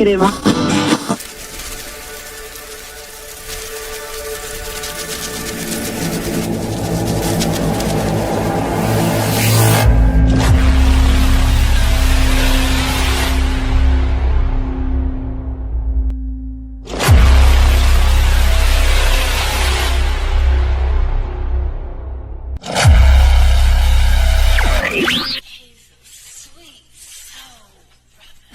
Crema.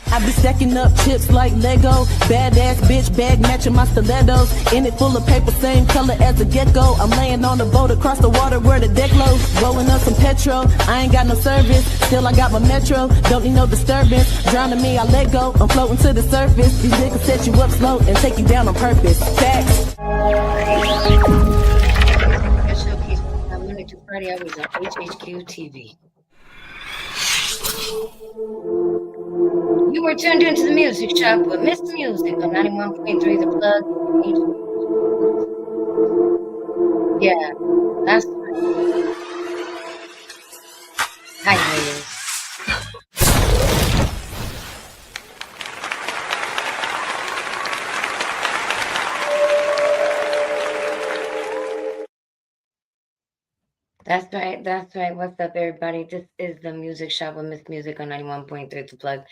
I be stacking up chips like Lego. Badass bitch bag matching my stilettos. In it full of paper, same color as a gecko. I'm laying on the boat across the water where the deck low. Rolling up some petrol, I ain't got no service. Still I got my metro, don't need no disturbance. Drowning me, I let go, I'm floating to the surface. These niggas set you up slow and take you down on purpose. Facts. Showcase from Monday to Friday, I was on HHQ TV. You were tuned into the music shop with Mr. Music on 91.3 The Plug. Yeah, that's right. Hi, ladies. That's right. That's right. What's up, everybody? This is the Music Shop with Miss Music on 91.3 The Plug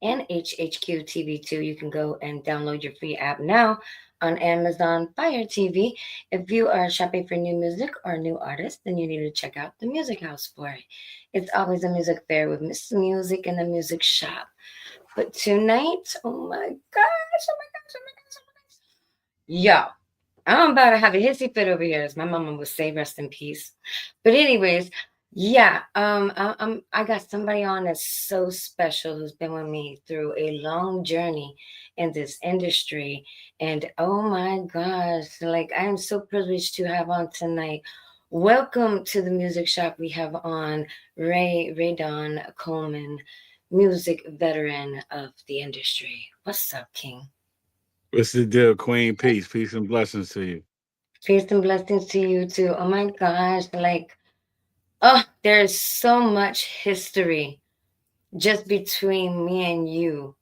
and HHQ TV2. You can go and download your free app now on Amazon Fire TV. If you are shopping for new music or new artists, then you need to check out the Music House for it. It's always a music fair with Miss Music and the Music Shop. But tonight, oh my gosh, oh my gosh, oh my gosh, oh my gosh. Yo. I'm about to have a hissy fit over here, as my mama would say, rest in peace. But anyways, yeah, I got somebody on that's so special who's been with me through a long journey in this industry. And oh my gosh, like I am so privileged to have on tonight. Welcome to the Music Shop. We have on Raydon Coleman, music veteran of the industry. What's up, King? What's the deal, Queen? Peace and blessings to you. Peace and blessings to you too. Oh my gosh, like, oh, there's so much history just between me and you.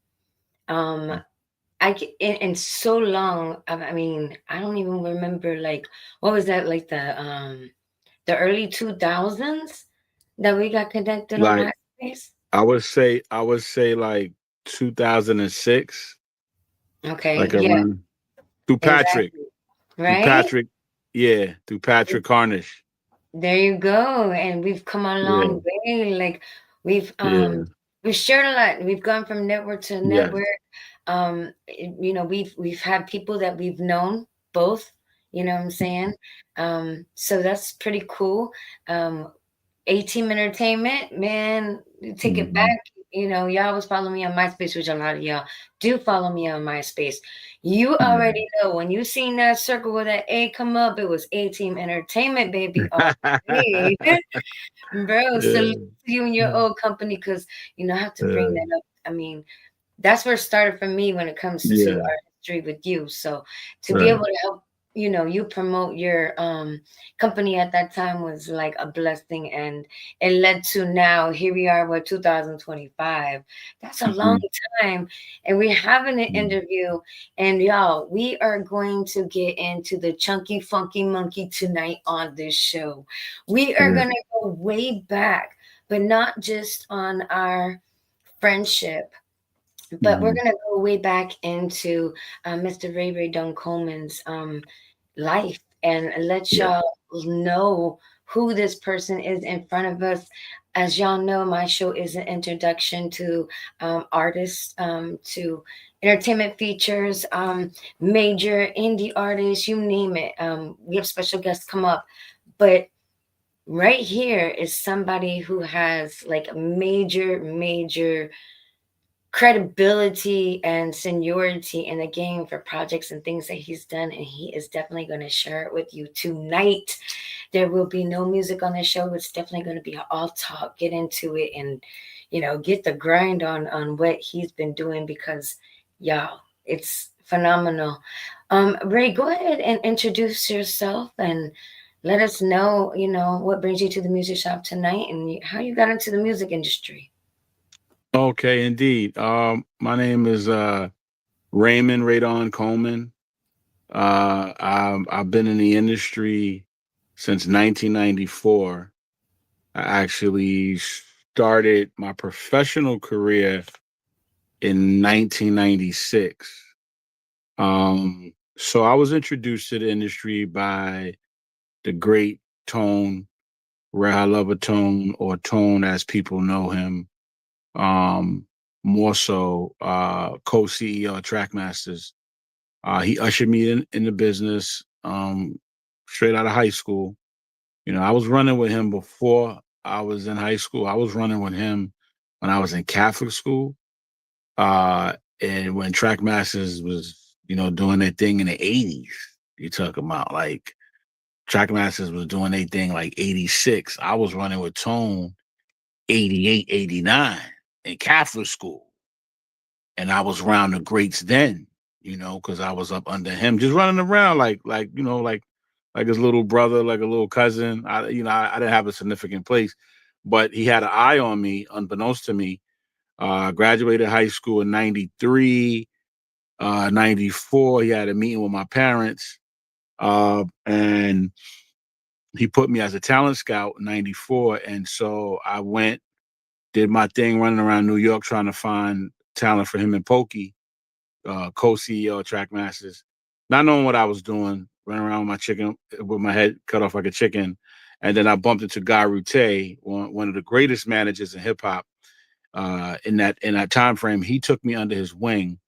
In so long. I mean, I don't even remember. Like, what was that? Like the early 2000s that we got connected Like, on MySpace. I would say like 2006. Okay, Like yeah, around through Patrick. exactly. Through Right? Patrick. Yeah, through Patrick Harnish. There you go. And we've come a long way. Like we've Yeah. we've shared a lot. We've gone from network to Yeah. network. You know, we've had people that we've known both, you know what I'm saying? So that's pretty cool. A-Team Entertainment, man, take it back. You know, y'all was following me on MySpace, which a lot of y'all do follow me on MySpace. You already know when you seen that circle with that A come up, it was A-Team Entertainment, baby. Oh, hey. Bro, salute to you and your old company, because you know I have to bring that up. I mean, that's where it started for me when it comes to our history with you. So to be able to help, you know, you promote your company at that time was like a blessing, and it led to now here we are with 2025. That's a long time, and we're having an interview, and y'all, we are going to get into the chunky funky monkey tonight on this show. We are going to go way back, but not just on our friendship, but we're going to go way back into Mr. Raydon Coleman's life and let y'all know who this person is in front of us. As y'all know, my show is an introduction to artists, to entertainment features, major indie artists, you name it. We have special guests come up. But right here is somebody who has like major credibility and seniority in the game for projects and things that he's done, and he is definitely going to share it with you tonight. There will be no music on the show. It's definitely going to be all talk. Get into it and, get the grind on what he's been doing, because y'all, it's phenomenal. Ray, go ahead and introduce yourself and let us know, what brings you to the music shop tonight and how you got into the music industry. Okay, indeed. My name is Raymond Raydon Coleman. I've been in the industry since 1994. I actually started my professional career in 1996. So I was introduced to the industry by the great Tone, Tone, or Tone as people know him. More so, co-CEO of Trackmasters. He ushered me in the business straight out of high school. I was running with him before I was in high school. I was running with him when I was in Catholic school. And when Trackmasters was, doing their thing in the 80s, you talk about like Trackmasters was doing their thing like 86. I was running with Tone 88, 89 in Catholic school. And I was around the greats then, because I was up under him, just running around like his little brother, like a little cousin. I didn't have a significant place, but he had an eye on me, unbeknownst to me. Graduated high school in 93, 94. He had a meeting with my parents, and he put me as a talent scout in 94. And so I went, did my thing running around New York trying to find talent for him and Pokey, co-CEO of Trackmasters, not knowing what I was doing, running around with my chicken, with my head cut off like a chicken. And then I bumped into Guy Route, one of the greatest managers in hip hop. In that time frame, he took me under his wing,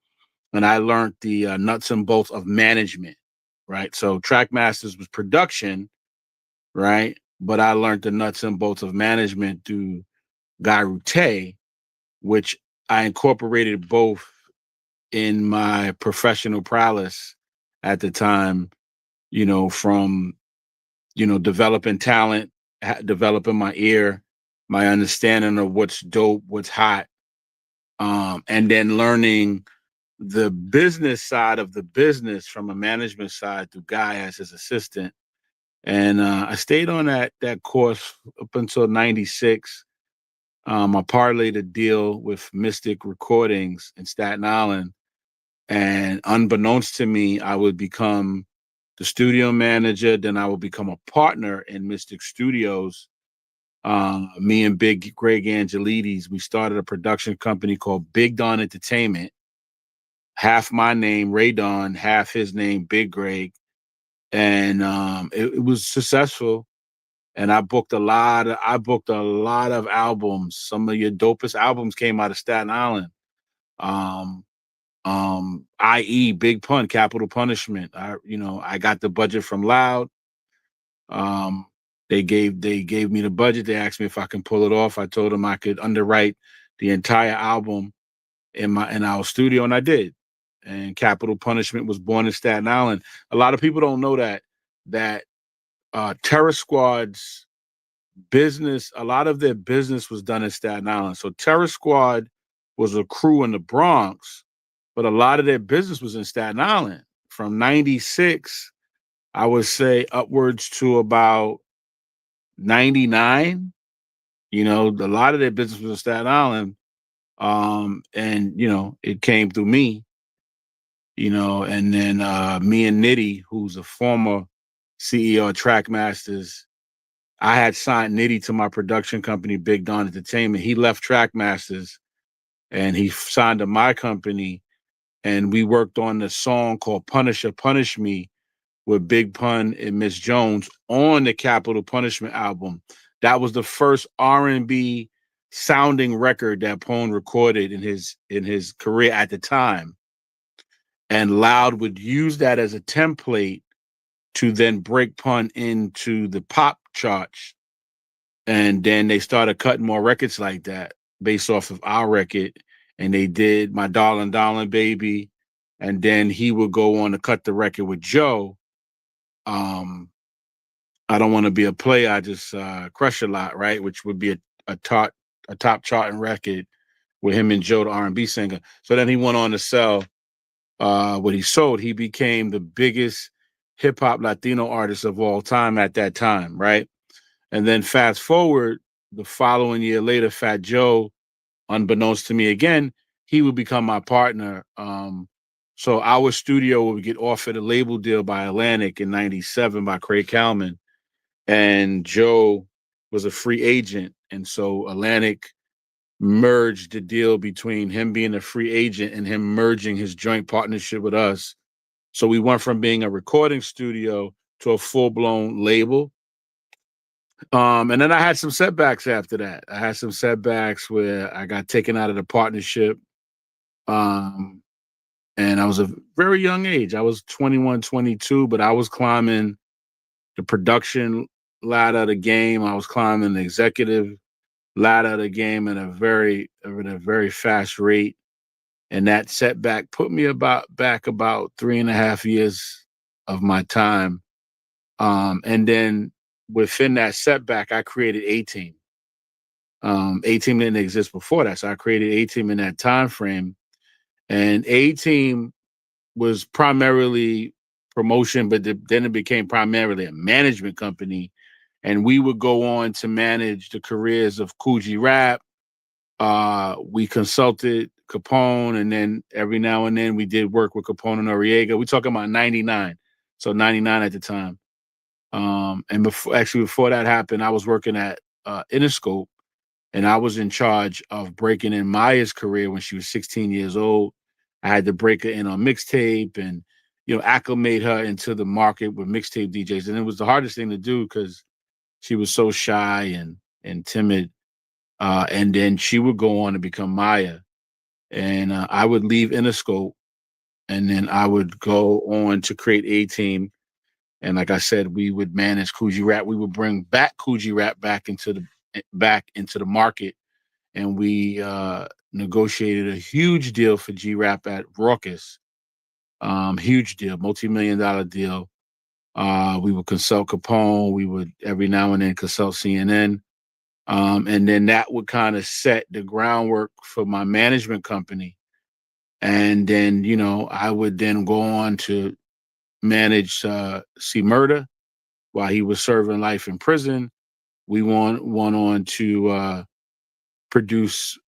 and I learned the nuts and bolts of management. Right, so Trackmasters was production, right, but I learned the nuts and bolts of management through Guy Route, which I incorporated both in my professional prowess at the time, from, developing talent, developing my ear, my understanding of what's dope, what's hot, and then learning the business side of the business from a management side through Guy as his assistant. And I stayed on that course up until 96. I parlayed a deal with Mystic Recordings in Staten Island. And unbeknownst to me, I would become the studio manager. Then I would become a partner in Mystic Studios. Me and Big Greg Angelides, we started a production company called Big Don Entertainment. Half my name, Raydon, half his name, Big Greg. And it was successful. And I booked a lot of albums. Some of your dopest albums came out of Staten Island. Um, i.e. Big Pun, Capital Punishment. I got the budget from Loud. Um, they gave me the budget. They asked me if I can pull it off. I told them I could underwrite the entire album in our studio, and I did. And Capital Punishment was born in Staten Island. A lot of people don't know that Terror Squad's business, a lot of their business was done in Staten Island. So Terror Squad was a crew in the Bronx, but a lot of their business was in Staten Island. From 96, I would say upwards to about 99, a lot of their business was in Staten Island. And it came through me, and then me and Nitty, who's a former CEO of Trackmasters. I had signed Nitty to my production company, Big Don Entertainment. He left Trackmasters and he signed to my company. And we worked on the song called Punisher, Punish Me with Big Pun and Miss Jones on the Capital Punishment album. That was the first R&B sounding record that Pone recorded in his career at the time. And Loud would use that as a template to then break Pun into the pop charts. And then they started cutting more records like that based off of our record. and they did My Darling Darling Baby, and then he would go on to cut the record with Joe. Um, I Don't Want to Be a Player, I Just Crush a Lot, right? Which would be a top charting record with him and Joe, the R&B singer. So then he went on to sell what he sold. He became the biggest hip hop Latino artist of all time at that time, right? And then fast forward the following year later, Fat Joe, unbeknownst to me again, he would become my partner. So our studio would get offered a label deal by Atlantic in '97 by Craig Kalman, and Joe was a free agent. And so Atlantic merged the deal between him being a free agent and him merging his joint partnership with us. So we went from being a recording studio to a full-blown label. And then I had some setbacks after that. I had some setbacks where I got taken out of the partnership. And I was a very young age. I was 21, 22, but I was climbing the production ladder of the game. I was climbing the executive ladder of the game at a very fast rate. And that setback put me back about 3.5 years of my time. And then within that setback, I created A-Team. A-Team didn't exist before that, so I created A-Team in that time frame. And A-Team was primarily promotion, but then it became primarily a management company. And we would go on to manage the careers of Coogee Rap. We consulted Capone, and then every now and then we did work with Capone and Noriega. We're talking about 99. So 99 at the time. And before that happened, I was working at Interscope, and I was in charge of breaking in Maya's career when she was 16 years old. I had to break her in on mixtape and, acclimate her into the market with mixtape DJs. And it was the hardest thing to do because she was so shy and timid. And then she would go on to become Maya. And I would leave Interscope, and then I would go on to create A-Team. And like I said, we would manage Coogee Rap. We would bring back Coogee Rap back into the market, and we negotiated a huge deal for G-Rap at Raucous. Huge deal, multi-million-dollar deal. We would consult Capone. We would every now and then consult CNN. And then that would kind of set the groundwork for my management company. And then, I would then go on to manage C Murder while he was serving life in prison. We went on to produce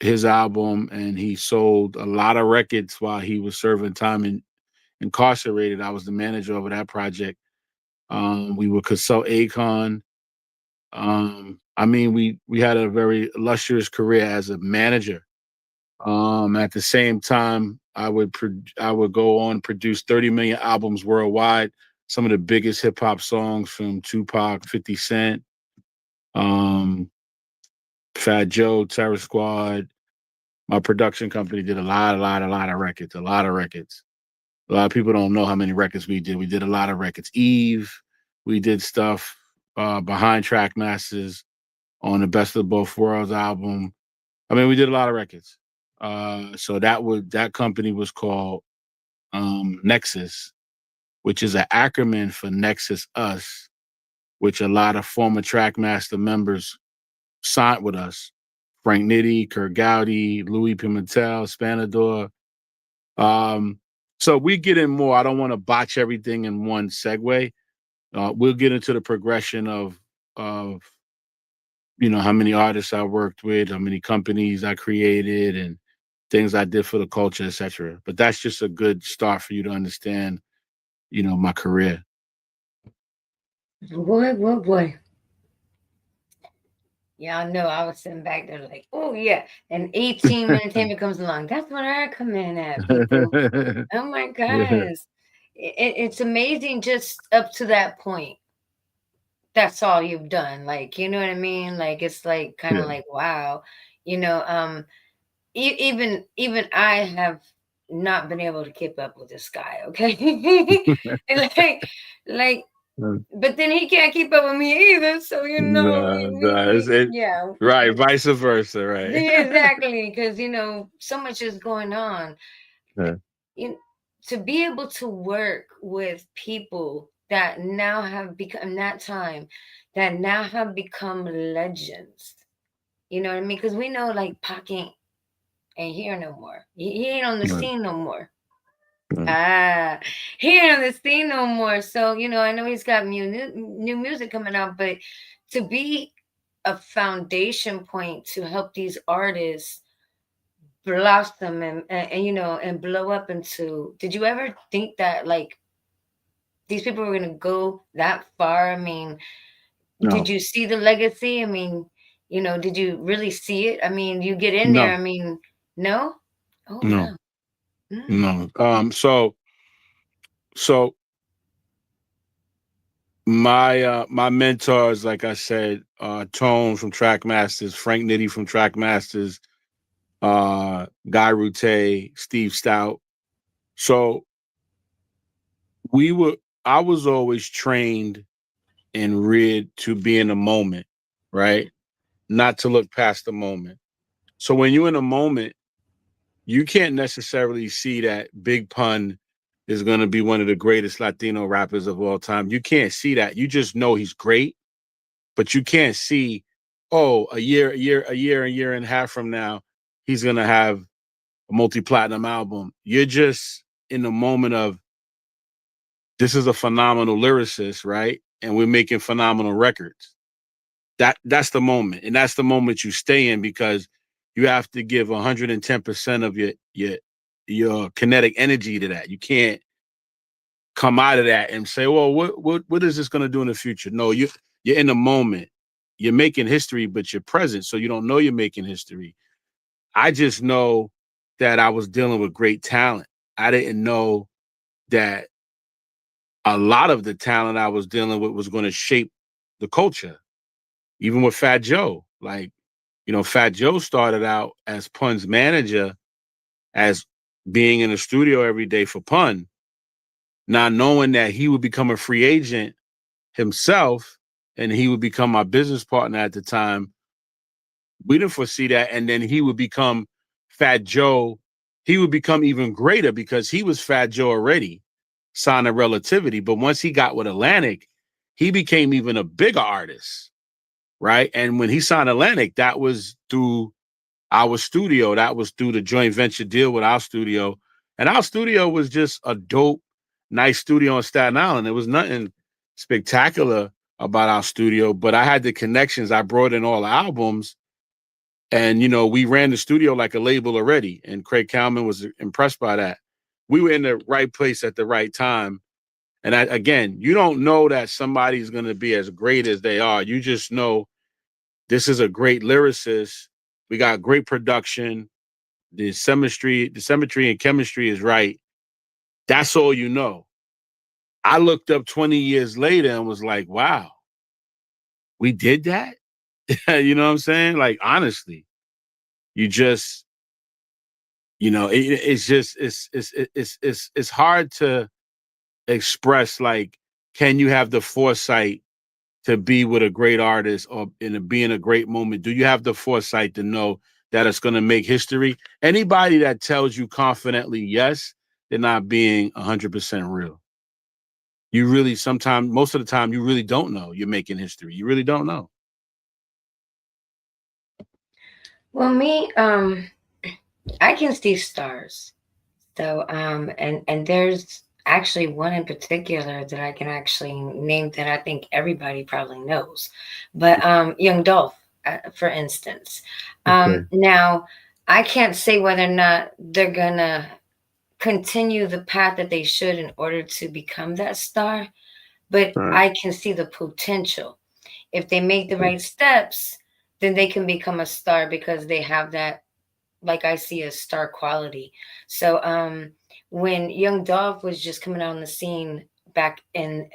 his album, and he sold a lot of records while he was serving time incarcerated. I was the manager over that project. We would consult Akon. We had a very illustrious career as a manager. At the same time, I would go on and produce 30 million albums worldwide. Some of the biggest hip hop songs from Tupac, 50 Cent, Fat Joe, Terror Squad. My production company did a lot of records. A lot of records. A lot of people don't know how many records we did. We did a lot of records. Eve, we did stuff behind Track Masters on the Best of Both Worlds album. We did a lot of records. So that company was called Nexus, which is an acronym for Nexus Us, which a lot of former Trackmaster members signed with us. Frank Nitti, Kurt Gowdy, Louis Pimentel, Spanador. So we get in more. I don't want to botch everything in one segue. We'll get into the progression of how many artists I worked with, how many companies I created, and things I did for the culture, etc. But that's just a good start for you to understand, my career. Boy. Yeah, I know. I was sitting back there like, oh, yeah. And A-Team Entertainment comes along. That's what I come in at, people. Oh, my gosh. It's amazing just up to that point. That's all you've done. Like, you know what I mean? Like, it's like kind of like, wow. Even I have not been able to keep up with this guy, okay? like but then he can't keep up with me either. So Nah, nah, yeah, right, vice versa, right? exactly, because so much is going on. Yeah. You to be able to work with people that now have become that time, that now have become legends. You know what I mean? Because we know like Pac ain't here no more. He ain't on the Right. scene no more. Right. Ah, he ain't on the scene no more. So, I know he's got new music coming out, but to be a foundation point to help these artists blossom and blow up into, did you ever think that like these people were gonna go that far? I mean, did No, you see the legacy? I mean, did you really see it? I mean, you get in there, no, I mean, no? Oh no, wow. Mm. no. So my mentors, like I said, Tone from Trackmasters, Frank Nitti from Trackmasters, Guy Rute, Steve Stout. So we were I was always trained and reared to be in the moment, right? Not to look past the moment. So when you're in a moment, you can't necessarily see that Big Pun is going to be one of the greatest Latino rappers of all time. You can't see that. You just know he's great, but you can't see, oh, a year and a half from now, he's going to have a multi-platinum album. You're just in the moment of, this is a phenomenal lyricist, right? And we're making phenomenal records. That's the moment. And that's the moment you stay in, because you have to give 110% of your kinetic energy to that. You can't come out of that and say, well, what is this going to do in the future? No, you're in the moment. You're making history, but you're present. So you don't know you're making history. I just know that I was dealing with great talent. I didn't know that a lot of the talent I was dealing with was going to shape the culture. Even with Fat Joe, like, Fat Joe started out as Pun's manager, as being in the studio every day for Pun, not knowing that he would become a free agent himself and he would become my business partner at the time. We didn't foresee that. And then he would become Fat Joe. He would become even greater because he was Fat Joe already, Sign of Relativity. But once he got with Atlantic, he became even a bigger artist, right? And when he signed Atlantic, that was through our studio. That was through the joint venture deal with our studio. And our studio was just a dope, nice studio on Staten Island. There was nothing spectacular about our studio, but I had the connections. I brought in all the albums, and, we ran the studio like a label already. And Craig Kalman was impressed by that. We were in the right place at the right time. And again, you don't know that somebody's going to be as great as they are. You just know this is a great lyricist. We got great production. The symmetry and chemistry is right. That's all you know. I looked up 20 years later and was like, wow, we did that? You know what I'm saying? Like, honestly, you just, it's just, it's hard to express, like, can you have the foresight to be with a great artist or be in a great moment? Do you have the foresight to know that it's going to make history? Anybody that tells you confidently yes, they're not being 100% real. You really, sometimes, most of the time, you really don't know you're making history. You really don't know. Well, me, I can see stars. So, and there's actually one in particular that I can actually name that I think everybody probably knows. But Young Dolph, for instance. Okay. Now, I can't say whether or not they're gonna continue the path that they should in order to become that star, but All right. I can see the potential. If they make the right steps, then they can become a star because they have that, like I see as star quality. So when Young Dolph was just coming out on the scene back in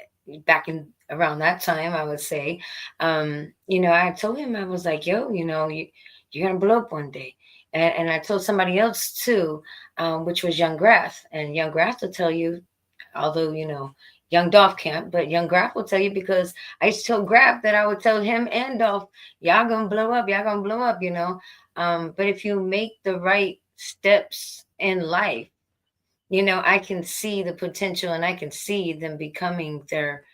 around that time, I would say, I told him, I was like, yo, you're gonna blow up one day. And I told somebody else too, which was Young Grath. And Young Grath will tell you, although Young Dolph can't, but Young Graf will tell you, because I used to tell Graf that I would tell him and Dolph, y'all gonna blow up, y'all gonna blow up, you know. But if you make the right steps in life, you know, I can see the potential, and I can see them becoming their,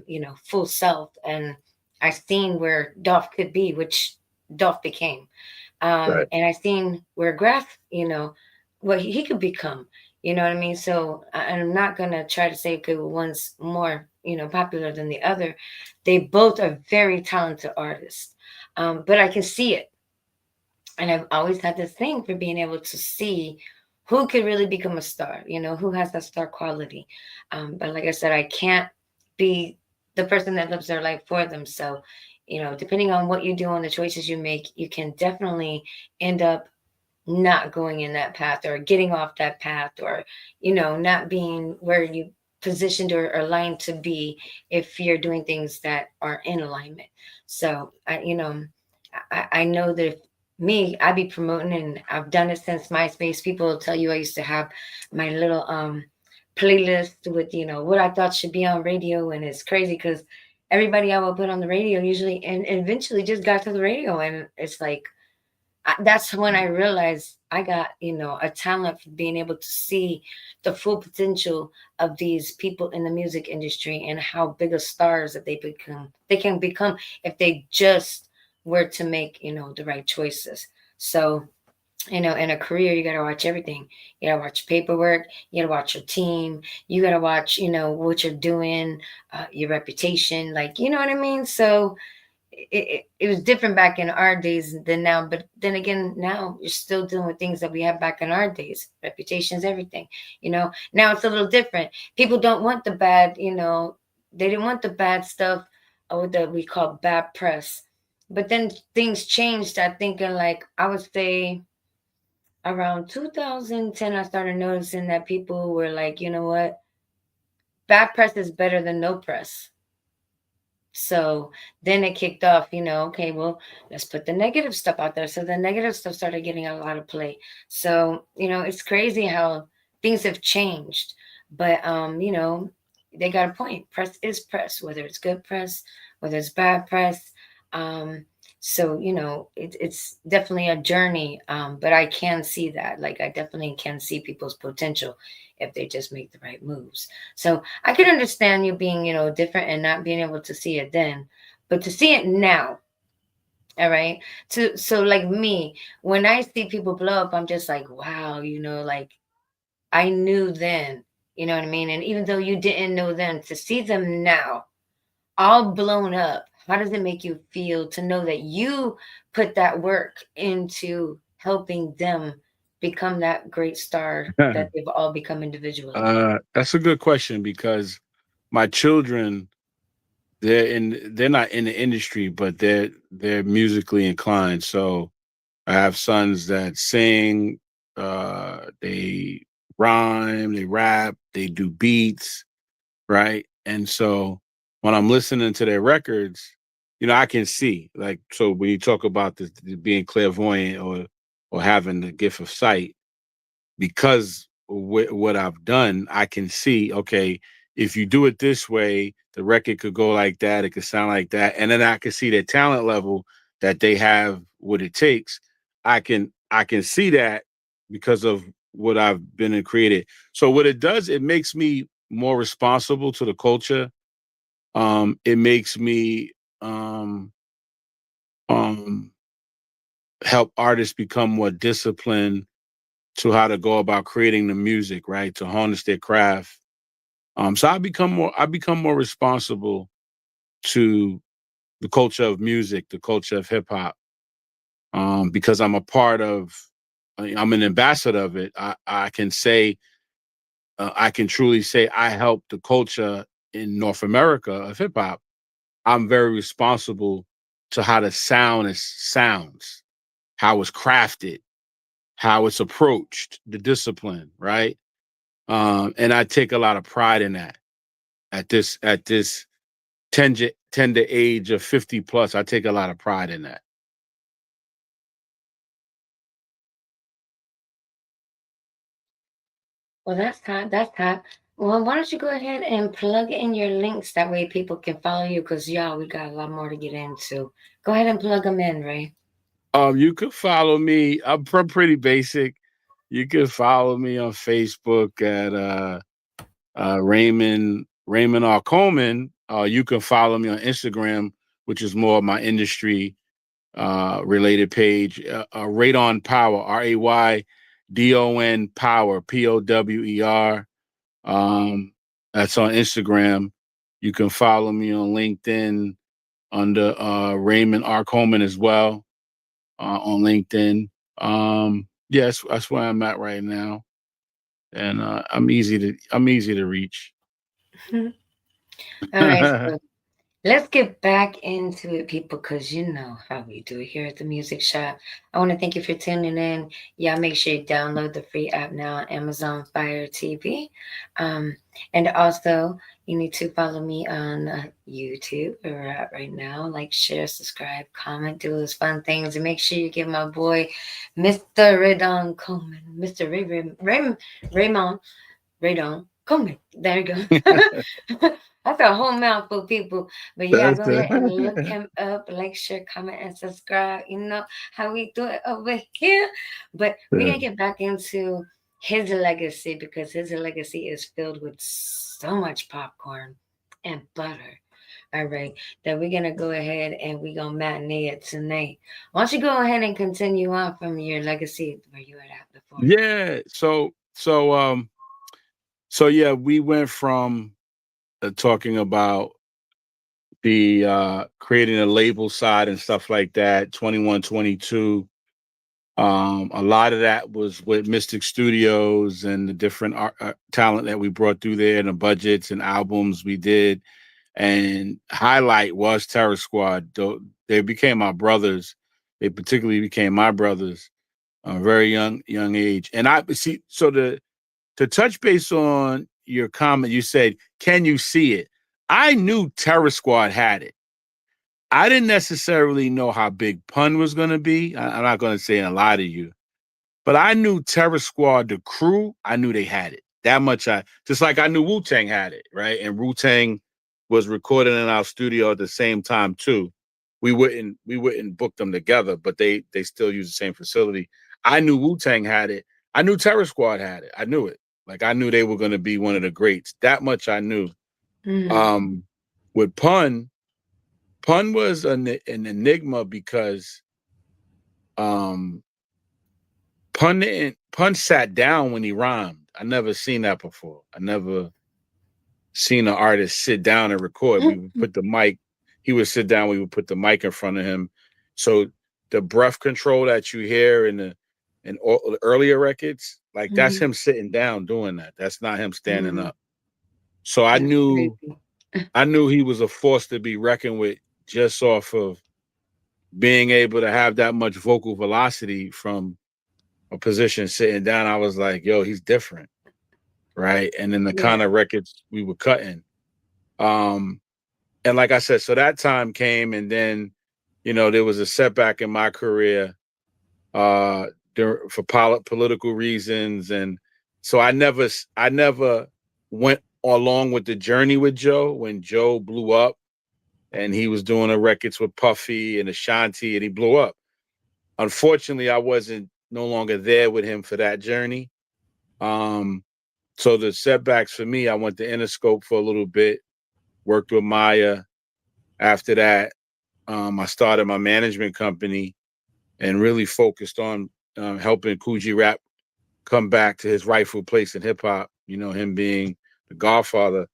you know, full self. And I've seen where Dolph could be, which Dolph became. Right. And I seen where Graf, you know, what he could become. You know what I mean? So I'm not gonna try to say, okay, well, one's more, you know, popular than the other. They both are very talented artists, but I can see it, and I've always had this thing for being able to see who could really become a star. You know, who has that star quality. But like I said, I can't be the person that lives their life for them. So, you know, depending on what you do and the choices you make, you can definitely end up not going in that path, or getting off that path, or, you know, not being where you positioned or aligned to be, if you're doing things that are in alignment. So I, you know, I know that if me, I be promoting, and I've done it since MySpace. People will tell you I used to have my little playlist with, you know, what I thought should be on radio. And it's crazy because everybody I would put on the radio usually and eventually just got to the radio. And it's like, that's when I realized I got, you know, a talent for being able to see the full potential of these people in the music industry, and how big of stars that they can become, if they just were to make, you know, the right choices. So, you know, in a career, you got to watch everything. You got to watch paperwork, you got to watch your team, you got to watch, you know, what you're doing, your reputation, like, you know what I mean? So it was different back in our days than now. But then again, now you're still dealing with things that we had back in our days. Reputation's everything. You know, now it's a little different. People don't want the bad, you know, they didn't want the bad stuff, or what that we call bad press. But then things changed, I think, in, like, I would say around 2010, I started noticing that people were like, you know what? Bad press is better than no press. So then it kicked off, you know, okay, well, let's put the negative stuff out there. So the negative stuff started getting a lot of play. So, you know, it's crazy how things have changed. But you know, they got a point. Press is press, whether it's good press, whether it's bad press. Um, so, you know, it's definitely a journey. But I can see that. Like, I definitely can see people's potential if they just make the right moves. So I can understand you being, you know, different and not being able to see it then, but to see it now, all right. So like me, when I see people blow up, I'm just like, wow, you know, like I knew then, you know what I mean? And even though you didn't know then, to see them now, all blown up, how does it make you feel to know that you put that work into helping them become that great star that they've all become individually? That's a good question because my children, they're not in the industry, but they're musically inclined. So I have sons that sing, they rhyme, they rap, they do beats, right? And so when I'm listening to their records, you know, I can see, like, so when you talk about the being clairvoyant or having the gift of sight, because what I've done, I can see, okay, if you do it this way, the record could go like that, it could sound like that. And then I can see their talent level that they have what it takes. I can see that because of what I've been and created. So what it does, it makes me more responsible to the culture. It makes me um um help artists become more disciplined to how to go about creating the music, right? To harness their craft. So I become more responsible to the culture of music, the culture of hip hop, because I'm a part of. I'm an ambassador of it. I can say, I can truly say, I help the culture in North America of hip hop. I'm very responsible to how the sound sounds, how it's crafted, how it's approached, the discipline, right? And I take a lot of pride in that. At this tender age of 50 plus, I take a lot of pride in that. Well, that's hot. That's hot. Well, why don't you go ahead and plug in your links? That way people can follow you because, y'all, we got a lot more to get into. Go ahead and plug them in, Ray. You could follow me. I'm pretty basic. You can follow me on Facebook at Raymond R. Coleman. You can follow me on Instagram, which is more of my industry related page. Raydon Power, Raydon Power, Power. That's on Instagram. You can follow me on LinkedIn under Raymond R. Coleman as well on LinkedIn. Yes, that's where I'm at right now, and I'm easy to reach. All right, so let's get back into it, people, because you know how we do it here at the Music Shop. I want to thank you for tuning in. Y'all make sure you download the free app now on Amazon Fire TV. Um, and also, you need to follow me on YouTube, where we're at right now. Like, share, subscribe, comment, do those fun things. And make sure you give my boy, Mr. Raydon Coleman, Mr. Raymond Raydon Coleman. There you go. That's a whole mouthful, people. But yeah, That's go ahead and look him up, like, share, comment, and subscribe. You know how we do it over here. But we're gonna get back into his legacy because his legacy is filled with so much popcorn and butter. All right, that we're gonna go ahead and we're gonna matinee it tonight. Why don't you go ahead and continue on from your legacy where you were at before? yeah. So yeah, we went from talking about the creating a label side and stuff like that. 2122. A lot of that was with Mystic Studios and the different art, talent that we brought through there, and the budgets and albums we did. And highlight was Terror Squad. They became our brothers. They particularly became my brothers, a very young age. And I see. So to touch base on your comment, you said, "Can you see it?" I knew Terror Squad had it. I didn't necessarily know how big Pun was going to be. I'm not going to say a lie to you, but I knew Terror Squad, the crew, I knew they had it. That much just like I knew Wu Tang had it, right? And Wu Tang was recording in our studio at the same time too. We wouldn't book them together, but they still use the same facility. I knew Wu Tang had it. I knew Terror Squad had it. I knew it. Like I knew they were going to be one of the greats. That much I knew. Mm-hmm. Um, with Pun was an enigma because um, Pun sat down when he rhymed. I never seen that before. I never seen an artist sit down and record. We would put the mic. He would sit down. We would put the mic in front of him. So the breath control that you hear in all the earlier records, like that's him sitting down doing that. That's not him standing Mm-hmm. up. So I That's knew crazy. I knew he was a force to be reckoned with just off of being able to have that much vocal velocity from a position sitting down. I was like, yo, he's different. Right. And then the Yeah. kind of records we were cutting. Um, and like I said, so that time came and then, there was a setback in my career uh for political reasons. And so I never went along with the journey with Joe when Joe blew up and he was doing the records with Puffy and Ashanti and he blew up. Unfortunately, I wasn't no longer there with him for that journey. Um, so the setbacks for me, I went to Interscope for a little bit, worked with Maya. After that, I started my management company and really focused on helping Coogee Rap come back to his rightful place in hip hop. Him being the Godfather,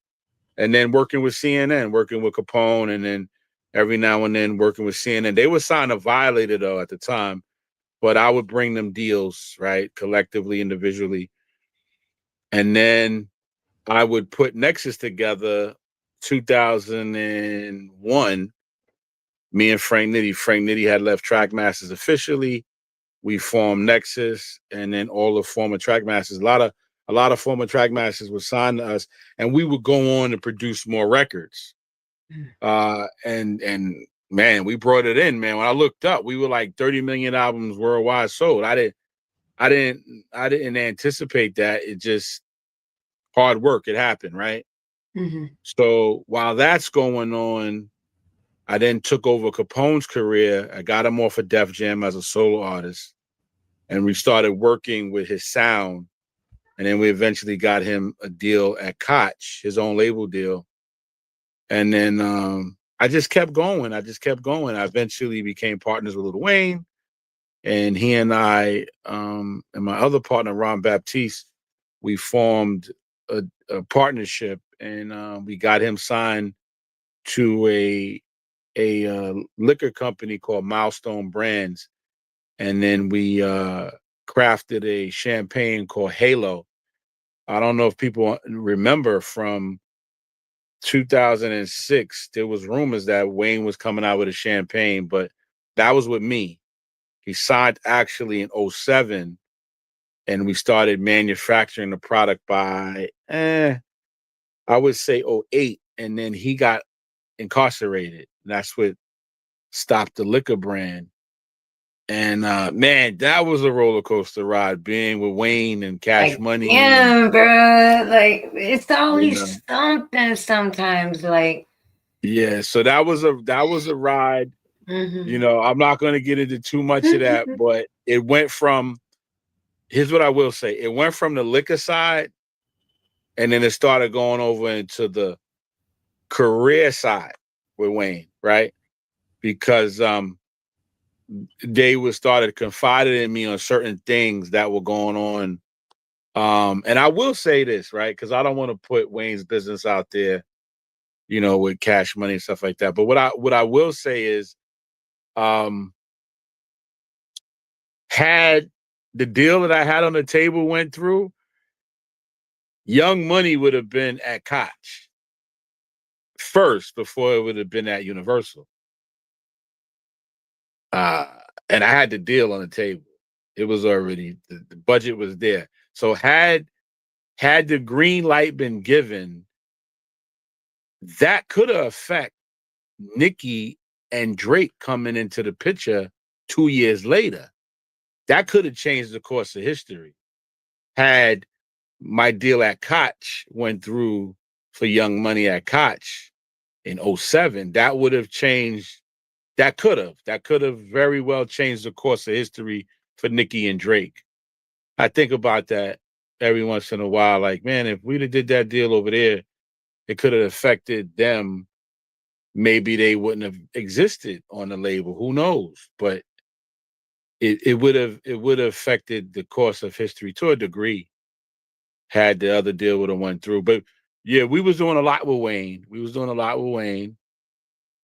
and then working with CNN, working with Capone, and then every now and then working with CNN. They were signed to Violator though at the time, but I would bring them deals, right, collectively, individually, and then I would put Nexus together. 2001, me and Frank Nitty. Frank Nitty had left Trackmasters officially. We formed Nexus, and then all the former Trackmasters. A lot of former Trackmasters were signed to us, and we would go on to produce more records. And man, we brought it in, man. When I looked up, we were like 30 million albums worldwide sold. I didn't anticipate that. It just hard work. It happened, right? Mm-hmm. So while that's going on, I then took over Capone's career. I got him off of Def Jam as a solo artist, and we started working with his sound. And then we eventually got him a deal at Koch, his own label deal. And then I just kept going. I eventually became partners with Lil Wayne. And he and I, and my other partner, Ron Baptiste, we formed a partnership, and we got him signed to a liquor company called Milestone Brands. And then we crafted a champagne called Halo. I don't know if people remember from 2006, there was rumors that Wayne was coming out with a champagne, but that was with me. He signed actually in '07, and we started manufacturing the product by, I would say '08, and then he got incarcerated. And that's what stopped the liquor brand. And man, that was a roller coaster ride being with Wayne and Cash Like, Money. yeah, bro. Like, it's You know, always something sometimes. Like, yeah. So that was a ride. You mm-hmm. know, I'm not going to get into too much of that, but it went from. Here's what I will say: it went from the liquor side, and then it started going over into the career side with Wayne, right? Because they was started confiding in me on certain things that were going on. And I will say this, right? Because I don't want to put Wayne's business out there, you know, with Cash Money and stuff like that. But what I will say is, um, had the deal that I had on the table went through, Young Money would have been at Koch first before it would have been at Universal. Uh, and I had the deal on the table. It was already the budget was there. So had the green light been given, that could have affected Nicki and Drake coming into the picture 2 years later. That could have changed the course of history. Had my deal at Koch went through for Young Money at Koch in '07, that would have changed. That could have very well changed the course of history for Nicki and Drake. I think about that every once in a while. Like, man, if we'd have did that deal over there, it could have affected them. Maybe they wouldn't have existed on the label. Who knows? But it would have affected the course of history to a degree had the other deal would have went through. But yeah, we was doing a lot with Wayne.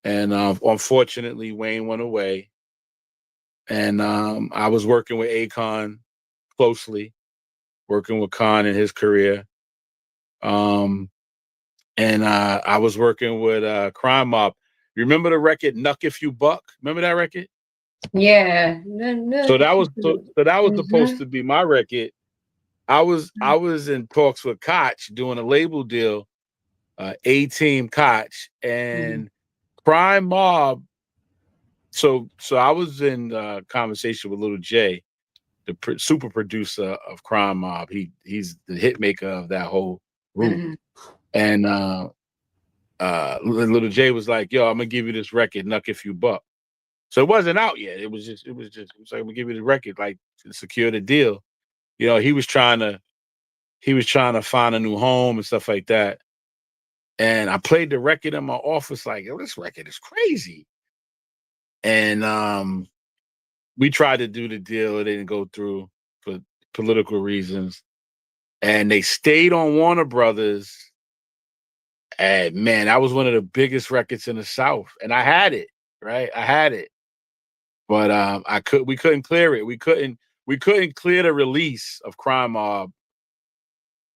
And unfortunately, Wayne went away. And I was working with Akon closely, working with Khan in his career. Um, and I was working with Crime Mob. You remember the record "Nuck If You Buck"? Remember that record? Yeah. So that was supposed Mm-hmm. to be my record. I was in talks with Koch doing a label deal, A-Team Koch Mm-hmm. and Crime Mob. So I was in conversation with Little J, the super producer of Crime Mob. He's the hit maker of that whole group. Mm-hmm. And Little J was like, "Yo, I'm gonna give you this record, Nuck If You Buck." So it wasn't out yet. It was like, "I'm gonna give you the record, like to secure the deal." You know, he was trying to find a new home and stuff like that. And I played the record in my office, like, "Yo, this record is crazy." And we tried to do the deal. It didn't go through for political reasons. And they stayed on Warner Brothers. And man, that was one of the biggest records in the South. And I had it, right? I had it. But we couldn't clear it. We couldn't clear the release of Crime Mob,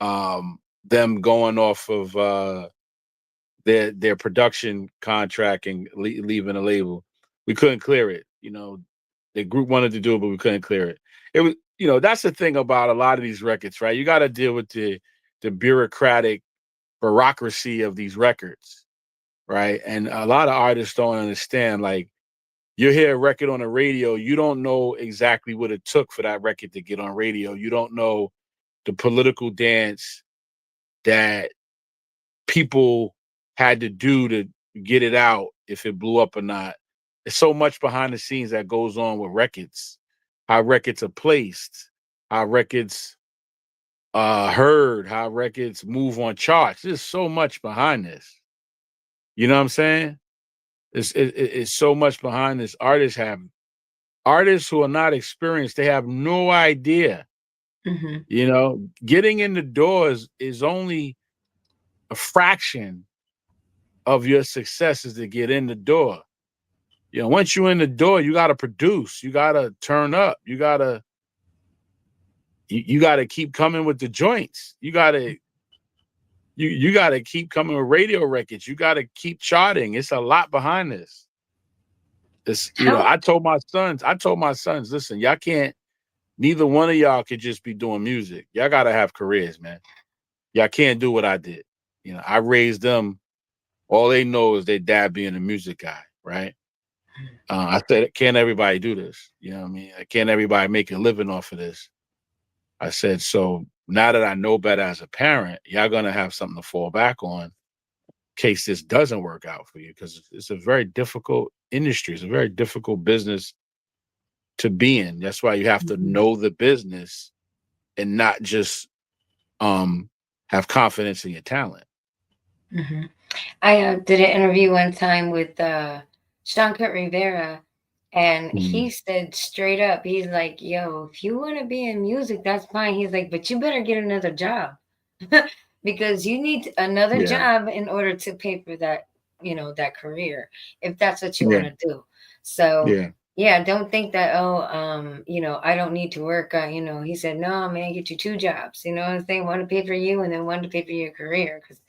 them going off of their production contract and leaving the label. We couldn't clear it. You know, the group wanted to do it, but we couldn't clear it. It was, that's the thing about a lot of these records, right? You got to deal with the bureaucracy of these records, right? And a lot of artists don't understand. Like, you hear a record on the radio, you don't know exactly what it took for that record to get on radio. You don't know the political dance that people had to do to get it out if it blew up or not. There's so much behind the scenes that goes on with records, how records are placed, how records heard, how records move on charts. There's so much behind this. You know what I'm saying? It's so much behind this. Artists who are not experienced, they have no idea. Mhm. You know, getting in the doors is only a fraction of your successes to get in the door. You know, once you're in the door, you got to produce, you got to turn up, you got to keep coming with the joints. You got to keep coming with radio records. You got to keep charting. It's a lot behind this. It's, you know, How I told my sons, listen, y'all can't, neither one of y'all could just be doing music. Y'all got to have careers, man. Y'all can't do what I did. You know, I raised them. All they know is their dad being a music guy, right? I said, can't everybody do this? You know what I mean? Can't everybody make a living off of this? I said, so now that I know better as a parent, y'all going to have something to fall back on in case this doesn't work out for you, because it's a very difficult industry. It's a very difficult business to be in. That's why you have to Mhm. know the business and not just have confidence in your talent. Mhm. I did an interview one time with Sean Kurt Rivera, and he Mm. said straight up, he's like, "Yo, if you want to be in music, that's fine." He's like, "But you better get another job because you need another Yeah. job in order to pay for that, that career, if that's what you want Yeah. to do." So Yeah. yeah, don't think that, oh, I don't need to work. He said, no, man, get you two jobs. You know what I'm saying? One to pay for you, and then one to pay for your career, because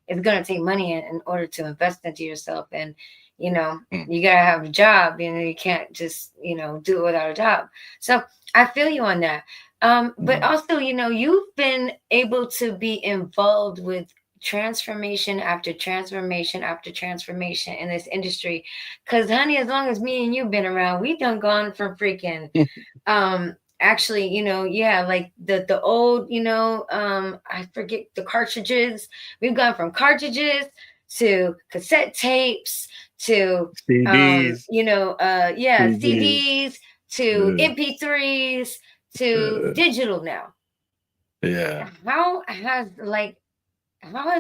it's going to take money in order to invest into yourself. And, Mm. you got to have a job. You can't just, do it without a job. So I feel you on that. But Mm. also, you've been able to be involved with transformation after transformation after transformation in this industry. Because, honey, as long as me and you've been around, we done gone from freaking actually, yeah, like the old, I forget, the cartridges. We've gone from cartridges to cassette tapes to CDs, yeah, CDs. CDs to Uh, MP3s to uh, digital now. yeah. How has